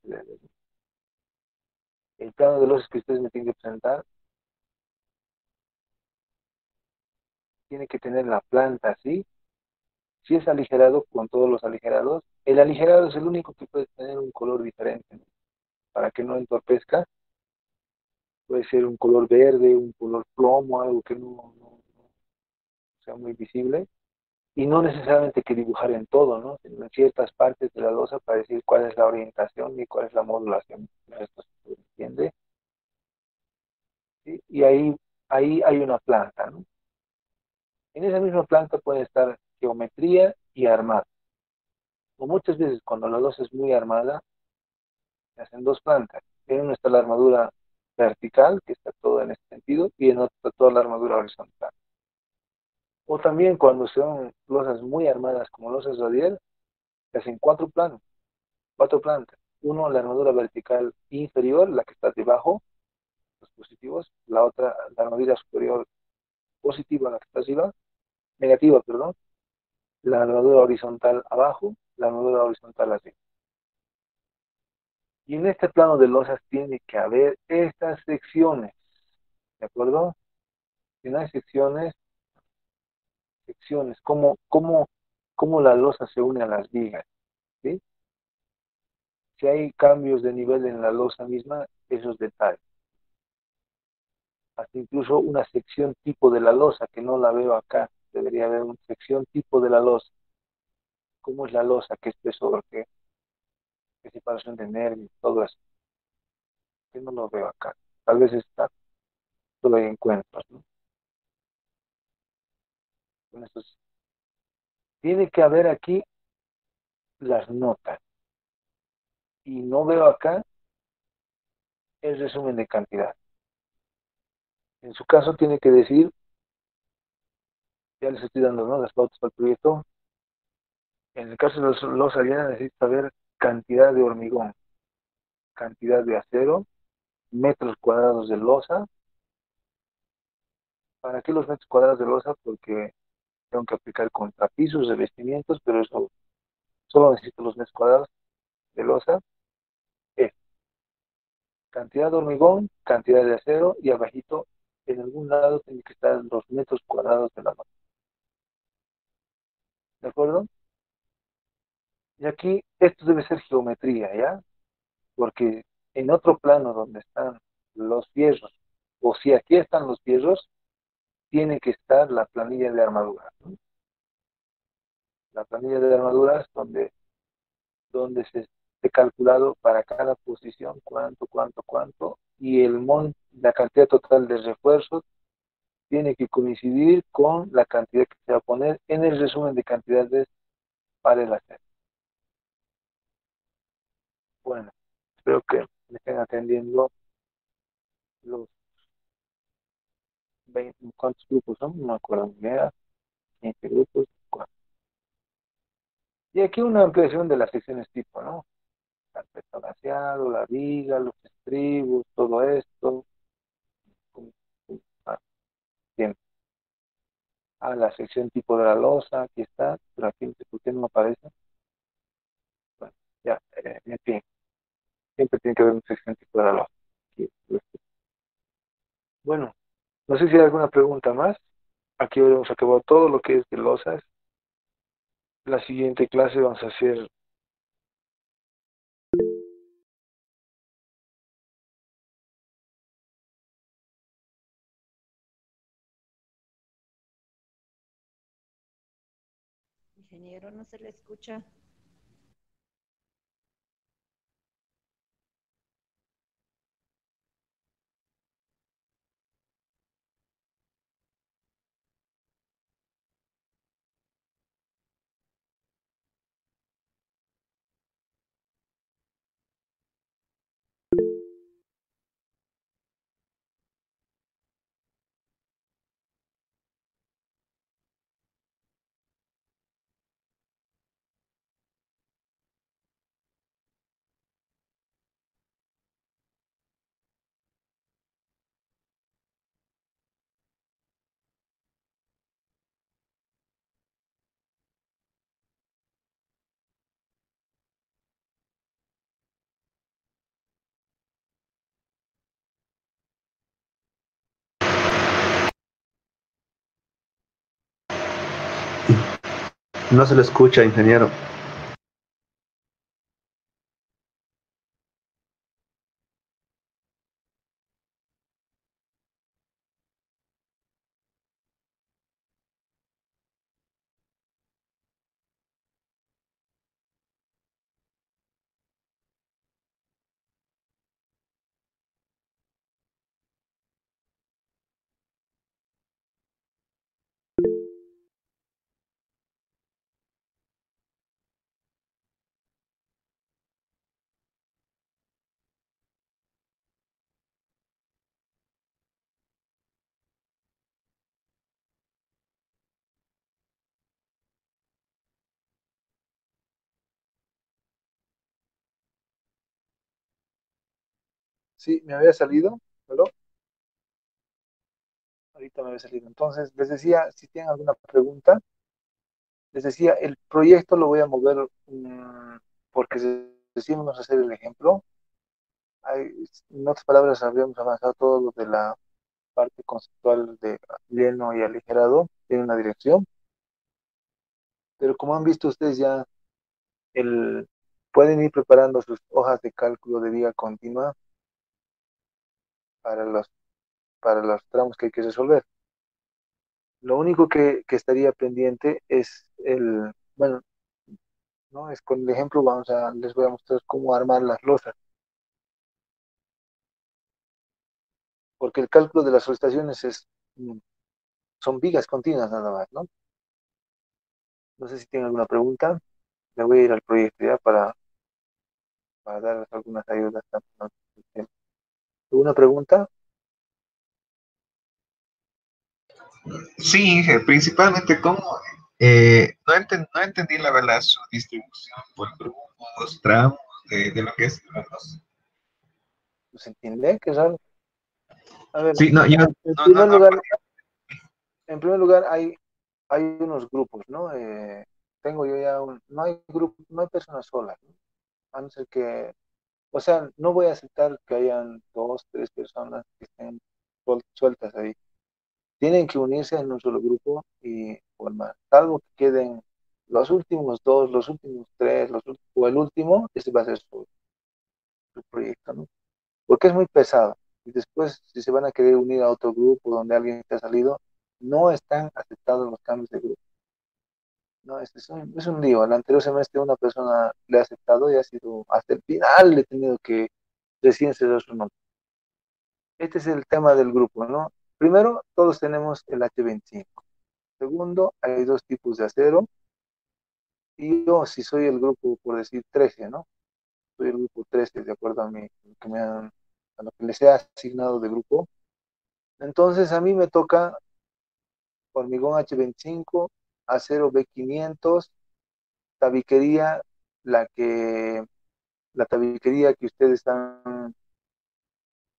el plano de losas que ustedes me tienen que presentar, tiene que tener la planta así. Si es aligerado, con todos los aligerados, el aligerado es el único que puede tener un color diferente, ¿no?, para que no entorpezca. Puede ser un color verde, un color plomo, algo que no sea muy visible. Y no necesariamente que dibujar en todo, ¿no?, sino en ciertas partes de la losa para decir cuál es la orientación y cuál es la modulación. Esto se entiende. ¿Sí? Y ahí hay una planta, ¿no? En esa misma planta puede estar geometría y armado. O muchas veces cuando la losa es muy armada, se hacen dos plantas. En una está la armadura vertical, que está todo en este sentido, y en otra está toda la armadura horizontal. O también cuando son losas muy armadas como losas radial, se hacen cuatro planos, cuatro plantas. Uno, la armadura vertical inferior, la que está debajo, los positivos. La otra, la armadura superior positiva, la que está arriba, negativa, perdón. La armadura horizontal abajo, la armadura horizontal arriba. Y en este plano de losas tiene que haber estas secciones, ¿de acuerdo? Si no hay secciones, cómo la losa se une a las vigas, ¿sí? Si hay cambios de nivel en la losa misma, esos detalles. Hasta incluso una sección tipo de la losa, que no la veo acá. Debería haber una sección tipo de la losa. ¿Cómo es la losa? ¿Qué espesor? ¿Qué separación de nervios? Todo eso. Que no lo veo acá. Tal vez está, solo hay encuentros, ¿no? Con estos. Tiene que haber aquí las notas. Y no veo acá el resumen de cantidad. En su caso tiene que decir, ya les estoy dando, ¿no?, las pautas para el proyecto. En el caso de los alianos necesita saber cantidad de hormigón, cantidad de acero, metros cuadrados de losa. ¿Para qué los metros cuadrados de losa? Porque tengo que aplicar contrapisos, revestimientos, pero eso solo necesito los metros cuadrados de losa. cantidad de hormigón, cantidad de acero y abajito, en algún lado tiene que estar los metros cuadrados de la losa. ¿De acuerdo? Y aquí esto debe ser geometría, ¿ya? Porque en otro plano donde están los fierros, o si aquí están los fierros, tiene que estar la planilla de armaduras, ¿no? La planilla de armaduras donde se esté calculado para cada posición cuánto, y la cantidad total de refuerzos tiene que coincidir con la cantidad que se va a poner en el resumen de cantidades para el acero. Bueno, espero que me estén atendiendo los 20, ¿cuántos grupos son? No me acuerdo ni idea, 15 grupos. Y aquí una ampliación de las secciones tipo, ¿no? Carpeta vaciado, la viga, los estribos, todo esto. Ah, bien. La sección tipo de la losa, aquí está, pero aquí no sé por qué no aparece. Bueno, ya, en fin, siempre tiene que haber una sección tipo de la losa. Aquí, bueno, no sé si hay alguna pregunta más. Aquí hemos acabado todo lo que es de losas. La siguiente clase vamos a hacer.
Ingeniero, no se le escucha.
No se le escucha, ingeniero.
Sí, me había salido, pero ahorita me había salido. Entonces, les decía, si tienen alguna pregunta, les decía, el proyecto lo voy a mover porque recién vamos a hacer el ejemplo. En otras palabras, habíamos avanzado todo lo de la parte conceptual de lleno y aligerado, tiene una dirección, pero como han visto ustedes ya, el, pueden ir preparando sus hojas de cálculo de viga continua para los tramos que hay que resolver. Lo único que estaría pendiente es bueno, ¿no? Es con el ejemplo, les voy a mostrar cómo armar las losas, porque el cálculo de las subestaciones son vigas continuas nada más, ¿no? No sé si tienen alguna pregunta, me voy a ir al proyecto ya para darles algunas ayudas. ¿Alguna pregunta?
Sí, Inge, principalmente cómo, no entendí la verdad su distribución por grupos, tramos, de lo que es los...
¿No se entiende? Qué raro. A ver,
Sí, no, yo
en
no, no,
primer
no,
lugar, hay unos grupos, ¿no? Tengo yo ya no hay grupo, no hay personas solas, ¿no? A no ser que O sea, no voy a aceptar que hayan dos, tres personas que estén sueltas ahí. Tienen que unirse en un solo grupo y formar. Salvo que queden los últimos dos, los últimos tres, o el último, ese va a ser su proyecto, ¿no? Porque es muy pesado. Y después, si se van a querer unir a otro grupo donde alguien te ha salido, no están aceptados los cambios de grupo. No, es un lío. El anterior semestre una persona le ha aceptado y ha sido hasta el final, le he tenido que recién cerrar su nombre. Este es el tema del grupo, ¿no? Primero, todos tenemos el H25. Segundo, hay dos tipos de acero. Y yo, si soy el grupo, por decir 13, ¿no? Soy el grupo 13, de acuerdo a a lo que les he asignado de grupo. Entonces, a mí me toca hormigón H25, acero B500, tabiquería, la que, la tabiquería que ustedes están,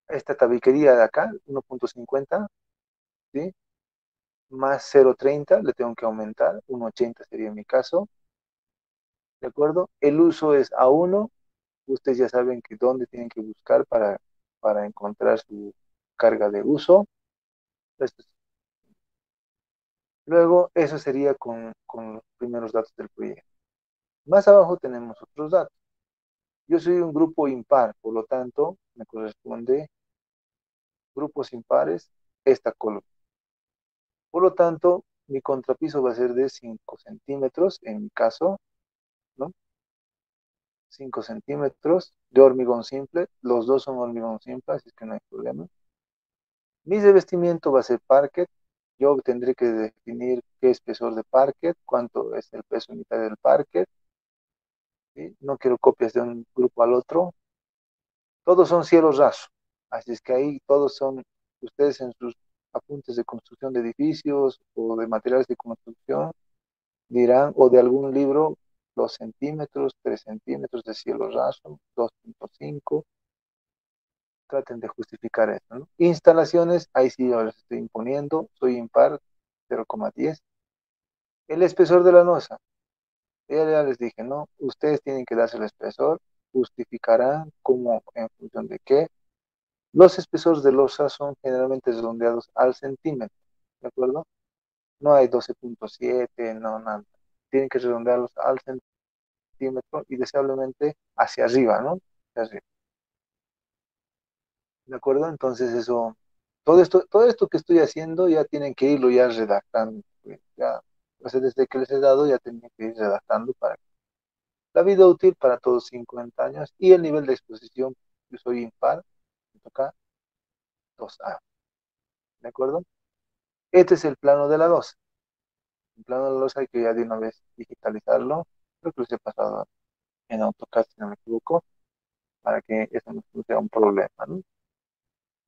esta tabiquería de acá, 1.50, ¿sí? Más 0.30, le tengo que aumentar, 1.80 sería mi caso, ¿de acuerdo? El uso es A1, ustedes ya saben que dónde tienen que buscar para encontrar su carga de uso. Esto luego, eso sería con los primeros datos del proyecto. Más abajo tenemos otros datos. Yo soy un grupo impar, por lo tanto, me corresponde grupos impares esta columna. Por lo tanto, mi contrapiso va a ser de 5 centímetros, en mi caso, ¿no? 5 centímetros de hormigón simple. Los dos son hormigón simple, así es que no hay problema. Mi revestimiento va a ser parquet. Yo tendré que definir qué espesor de parquet, cuánto es el peso unitario del parquet, ¿sí? No quiero copias de un grupo al otro. Todos son cielos rasos. Así es que ahí todos son, ustedes en sus apuntes de construcción de edificios o de materiales de construcción, dirán, o de algún libro, 2 centímetros, 3 centímetros de cielo raso, 2.5. Traten de justificar esto, ¿no? Instalaciones, ahí sí yo les estoy imponiendo, soy impar, 0,10. El espesor de la losa, ya les dije, ¿no? Ustedes tienen que darse el espesor, justificarán cómo, en función de qué. Los espesores de losa son generalmente redondeados al centímetro, ¿de acuerdo? No hay 12.7, no, nada. Tienen que redondearlos al centímetro y deseablemente hacia arriba, ¿no? Hacia arriba. ¿De acuerdo? Entonces eso, todo esto que estoy haciendo ya tienen que irlo ya redactando. Pues, ya, o sea, desde que les he dado ya tienen que ir redactando para la vida útil para todos 50 años y el nivel de exposición, yo soy impar, me toca 2A. ¿De acuerdo? Este es el plano de la losa. El plano de la losa hay que ya de una vez digitalizarlo. Creo que los he pasado en AutoCAD, si no me equivoco, para que eso no sea un problema, ¿no?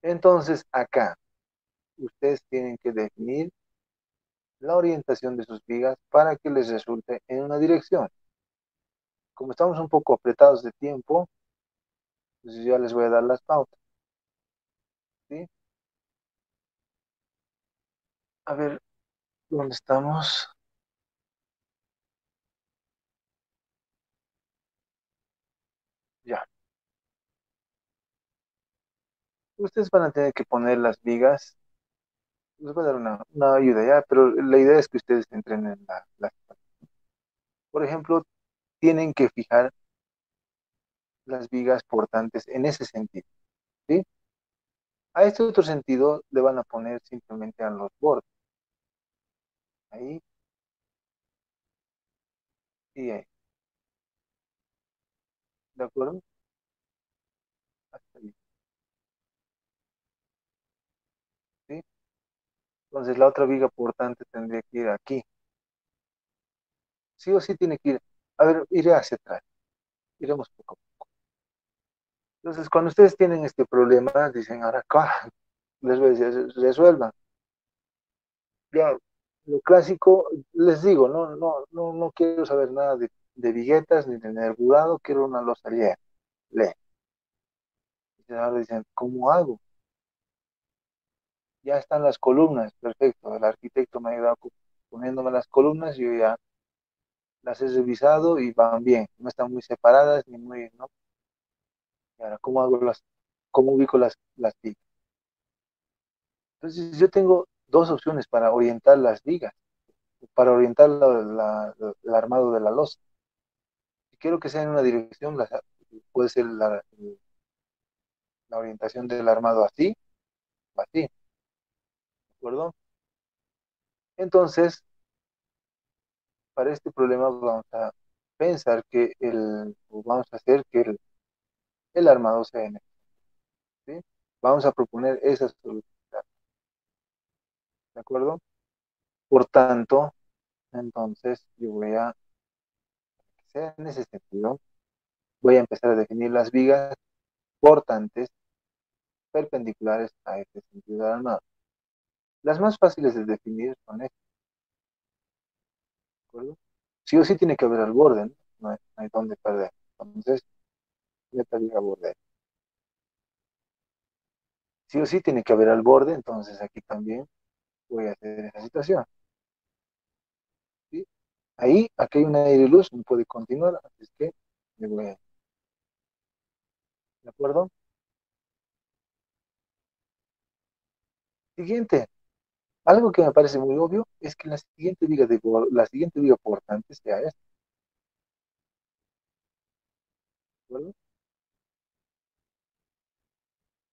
Entonces, acá, ustedes tienen que definir la orientación de sus vigas para que les resulte en una dirección. Como estamos un poco apretados de tiempo, entonces ya les voy a dar las pautas, ¿sí? A ver, ¿dónde estamos? Ya. Ustedes van a tener que poner las vigas. Les voy a dar una ayuda ya, pero la idea es que ustedes entren en por ejemplo, tienen que fijar las vigas portantes en ese sentido, ¿sí? A este otro sentido le van a poner simplemente a los bordes, ahí y ahí, ¿de acuerdo? Hasta ahí, ¿sí? Entonces la otra viga portante tendría que ir aquí. Sí o sí tiene que ir. A ver, iré hacia atrás. Iremos poco a poco. Entonces, cuando ustedes tienen este problema, dicen, ahora acá, les voy a decir, resuelvan. Ya, lo clásico, les digo, no quiero saber nada de viguetas ni de nervurado, quiero una losa llena. Lee. Y ahora dicen, ¿cómo hago? Ya están las columnas, perfecto. El arquitecto me ha ayudado poniéndome las columnas, yo ya las he revisado y van bien. No están muy separadas ni muy, ¿no? Y ahora, cómo ubico las vigas? Entonces, yo tengo dos opciones para orientar las vigas, para orientar el armado de la losa. Si quiero que sea en una dirección, puede ser la orientación del armado así o así, ¿de acuerdo? Entonces, para este problema vamos a pensar o vamos a hacer que el armado sea en este, ¿sí? Vamos a proponer esa solución, ¿de acuerdo? Por tanto, entonces yo que sea en ese sentido, voy a empezar a definir las vigas portantes perpendiculares a este sentido del armado. Las más fáciles de definir son estas, ¿de acuerdo? Sí o sí tiene que haber al borde, ¿no? No hay dónde perder. Entonces, meta viga borde. Sí o sí tiene que haber al borde, entonces aquí también voy a hacer esa situación, ¿sí? Ahí, aquí hay una aire y luz, no puede continuar, así es que ¿de acuerdo? Siguiente, algo que me parece muy obvio es que la siguiente viga portante sea esta, ¿de acuerdo?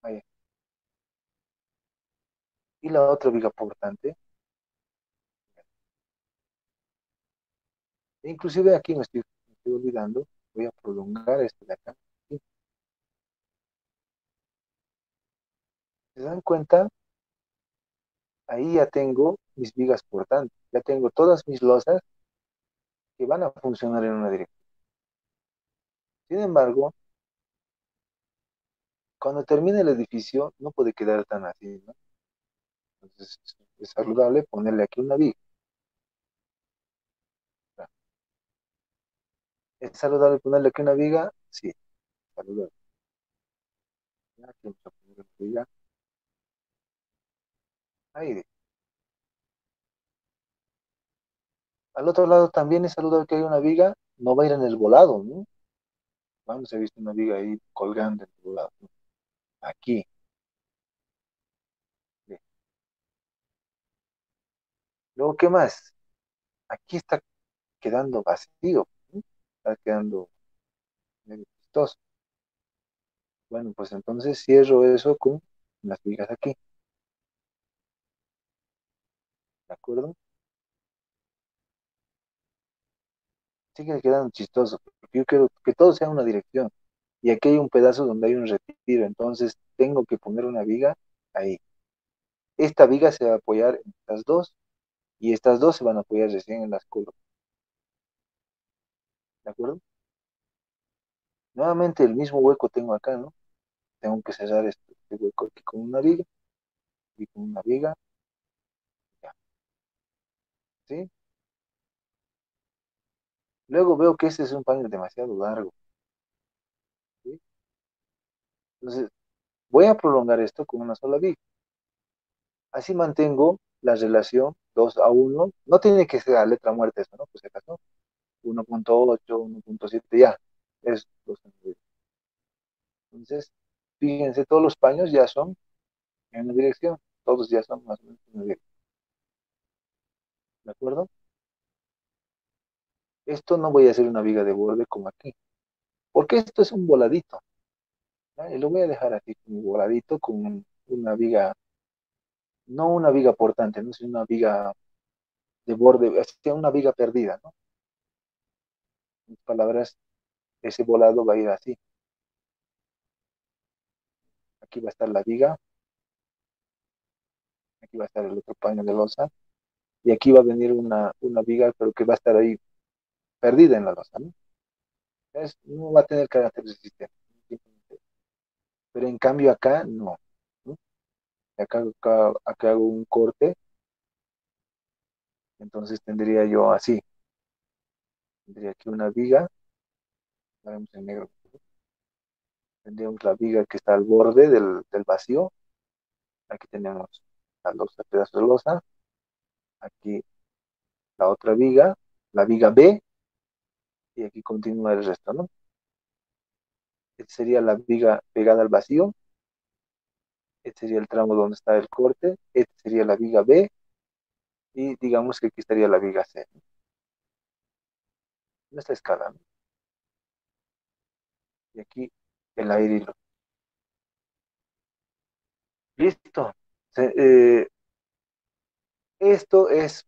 Ahí. Y la otra viga portante, e inclusive aquí me estoy olvidando, voy a prolongar esto de acá. ¿Sí? ¿Se dan cuenta? Ahí ya tengo mis vigas portantes, ya tengo todas mis losas que van a funcionar en una dirección. Sin embargo, cuando termine el edificio, no puede quedar tan así, ¿no? Entonces, es saludable ponerle aquí una viga. ¿Es saludable ponerle aquí una viga? Sí, saludable. Aquí vamos a poner una viga. Ahí. Al otro lado también es saludable que haya una viga. No va a ir en el volado, ¿no? Vamos a visto una viga ahí colgando en el volado, ¿no? Aquí. Bien. Luego, ¿qué más? Aquí está quedando vacío, ¿no? Está quedando medio chistoso. Bueno, pues entonces cierro eso con las vigas aquí, ¿de acuerdo? Sigue quedando chistoso, porque yo quiero que todo sea una dirección. Y aquí hay un pedazo donde hay un retiro, entonces tengo que poner una viga ahí. Esta viga se va a apoyar en estas dos, y estas dos se van a apoyar recién en las columnas, ¿de acuerdo? Nuevamente el mismo hueco tengo acá, ¿no? Tengo que cerrar este hueco aquí con una viga, y con una viga, ya, ¿sí? Luego veo que este es un panel demasiado largo, ¿sí? Entonces voy a prolongar esto con una sola viga. Así mantengo la relación 2:1. No tiene que ser a letra muerta eso, ¿no? Pues si acaso 1.8, 1.7 ya. Es 2 Entonces, fíjense, todos los paños ya son en una dirección. Todos ya son más o menos en una dirección. ¿De acuerdo? Esto no voy a hacer una viga de borde como aquí. Porque esto es un voladito. ¿Ya? Y lo voy a dejar así como voladito con una viga, no una viga portante, no es una viga de borde, es una viga perdida, ¿no? En palabras, ese volado va a ir así. Aquí va a estar la viga, aquí va a estar el otro paño de losa, y aquí va a venir una viga, pero que va a estar ahí perdida en la losa, ¿no? No va a tener carácter resistente. Pero en cambio acá, no, ¿no? Acá hago un corte, entonces tendría yo así, tendría aquí una viga, la vemos en negro, tendríamos la viga que está al borde del vacío, aquí tenemos la losa, pedazo de losa, aquí la otra viga, la viga B, y aquí continúa el resto, ¿no? Esta sería la viga pegada al vacío. Este sería el tramo donde está el corte. Esta sería la viga B. Y digamos que aquí estaría la viga C. En esta escala, ¿no? Y aquí el aire hilo. Listo. Esto es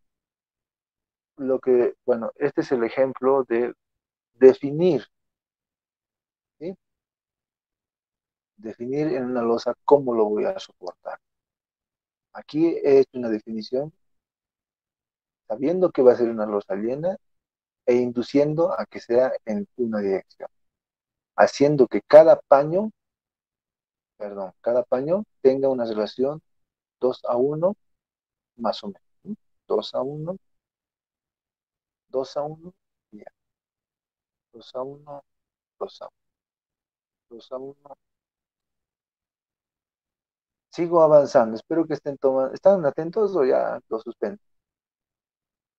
lo que, bueno, este es el ejemplo de definir, ¿sí? Definir en una losa cómo lo voy a soportar. Aquí he hecho una definición sabiendo que va a ser una losa llena e induciendo a que sea en una dirección, haciendo que cada paño tenga una relación 2:1 más o menos, ¿sí? 2:1, 2:1, ya, 2:1, 2:1, 2:1. Sigo avanzando, espero que estén tomando, ¿están atentos o ya lo suspendo?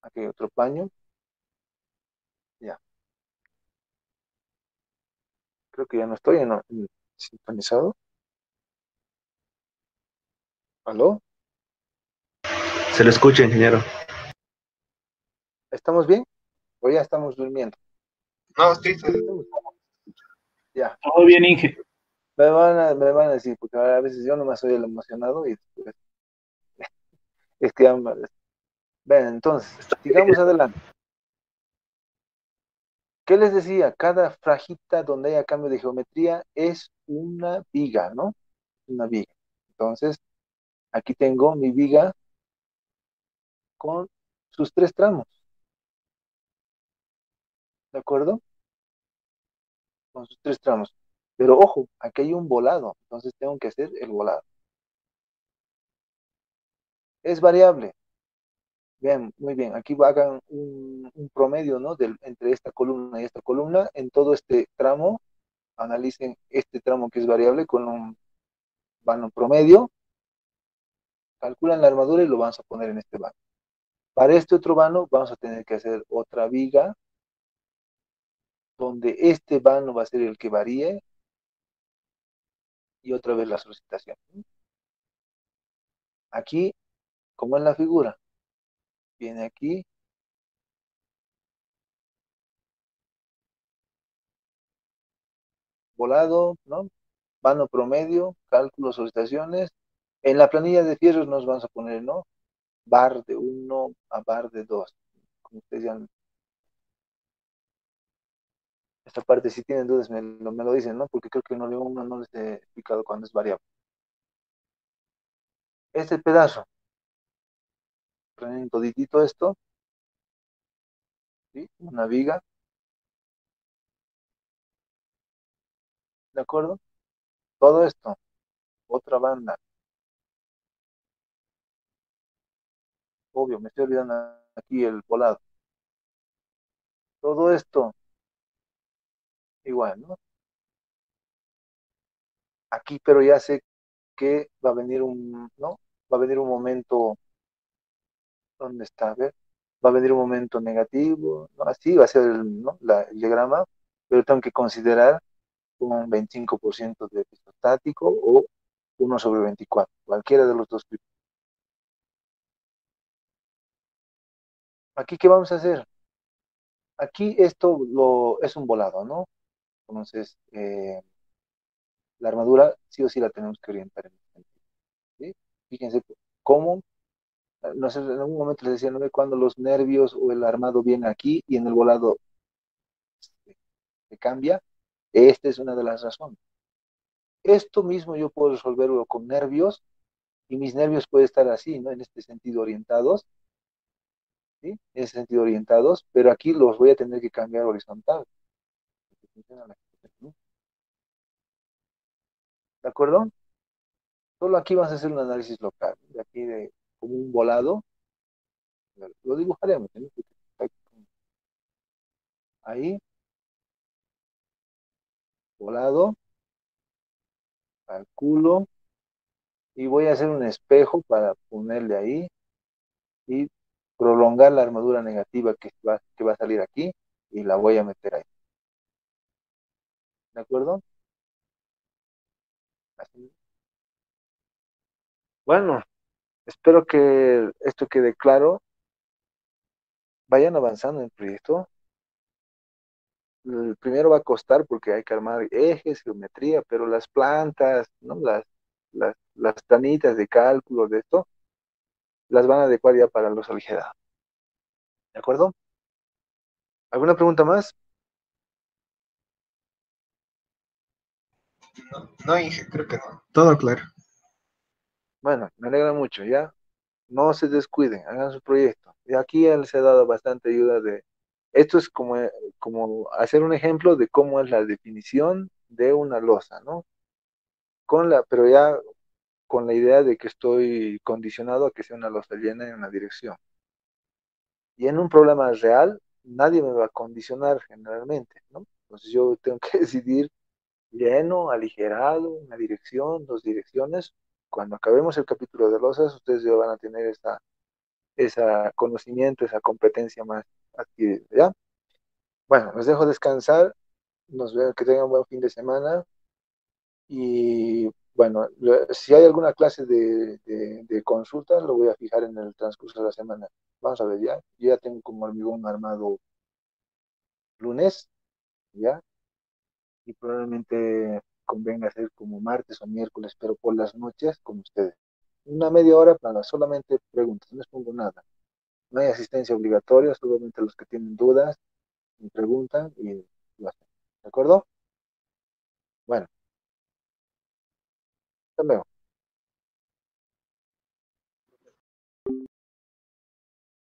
Aquí hay otro paño, ya, creo que ya no estoy en sintonizado. ¿Aló?
Se le escucha, ingeniero.
¿Estamos bien? ¿O ya estamos durmiendo?
No, sí,
Ya,
Todo bien, Inge.
me van a decir, porque a veces yo nomás soy el emocionado y después es que ven, entonces, sigamos adelante. ¿Qué les decía? Cada frajita donde haya cambio de geometría es una viga, ¿no? Una viga. Entonces, aquí tengo mi viga con sus 3 tramos, ¿de acuerdo? Con sus 3 tramos. Pero ojo, aquí hay un volado, entonces tengo que hacer el volado. Es variable. Bien, muy bien. Aquí hagan un promedio, ¿no? Entre esta columna y esta columna. En todo este tramo, analicen este tramo que es variable con un vano promedio. Calculan la armadura y lo vamos a poner en este vano. Para este otro vano vamos a tener que hacer otra viga, donde este vano va a ser el que varíe y otra vez la solicitación. Aquí, como en la figura, viene aquí, volado, ¿no? Vano promedio, cálculo, solicitaciones. En la planilla de fierros nos vamos a poner, ¿no? Bar de 1 a bar de 2. Como ustedes ya, esta parte si tienen dudas me lo dicen, ¿no? Porque creo que uno no les he explicado cuando es variable. Este pedazo, prenden toditito esto, ¿sí? Una viga, ¿de acuerdo? Todo esto, otra banda, obvio, me estoy olvidando aquí el volado. Todo esto, igual, ¿no? Aquí, pero ya sé que va a venir ¿no? Va a venir un momento, ¿dónde está? A ver, va a venir un momento negativo, ¿no? Así va a ser ¿no? El diagrama, pero tengo que considerar un 25% de piso estático o 1/24, cualquiera de los dos tipos. Aquí, ¿qué vamos a hacer? Aquí esto es un volado, ¿no? Entonces, la armadura sí o sí la tenemos que orientar en este sentido, ¿sí? Fíjense cómo, no sé, en algún momento les decía, ¿no? Cuando los nervios o el armado viene aquí y en el volado se cambia, esta es una de las razones. Esto mismo yo puedo resolverlo con nervios y mis nervios pueden estar así, ¿no? En este sentido orientados, ¿sí? En ese sentido orientados, pero aquí los voy a tener que cambiar horizontal. ¿De acuerdo? Solo aquí vas a hacer un análisis local, de aquí de como un volado, lo dibujaremos, ¿no? Ahí, volado, calculo, y voy a hacer un espejo para ponerle ahí y prolongar la armadura negativa que va a salir aquí y la voy a meter ahí. ¿De acuerdo?
Así. Bueno, espero que esto quede claro. Vayan avanzando en el proyecto. El primero va a costar porque hay que armar ejes, geometría, pero las plantas, ¿no? Las planitas de cálculo de esto, las van a adecuar ya para los aligerados. ¿De acuerdo? ¿Alguna pregunta más?
No, no, Inge, creo que no. Todo claro.
Bueno, me alegra mucho, ¿ya? No se descuiden, hagan su proyecto. Y aquí ya les he dado bastante ayuda de... Esto es como hacer un ejemplo de cómo es la definición de una losa, ¿no? Pero ya con la idea de que estoy condicionado a que sea una losa llena en una dirección. Y en un problema real, nadie me va a condicionar generalmente, ¿no? Entonces yo tengo que decidir lleno, aligerado, una dirección, dos direcciones. Cuando acabemos el capítulo de losas, ustedes ya van a tener esa conocimiento, esa competencia más adquirida, ¿ya? Bueno, los dejo descansar, nos vemos, que tengan un buen fin de semana y bueno, si hay alguna clase de consulta, lo voy a fijar en el transcurso de la semana. Vamos a ver, ¿ya? Yo ya tengo como hormigón armado lunes, ¿ya? Y probablemente convenga hacer como martes o miércoles, pero por las noches con ustedes. Una media hora para solamente preguntas, no les pongo nada. No hay asistencia obligatoria, solamente los que tienen dudas me preguntan y lo hacen. ¿De acuerdo? Bueno, hasta luego.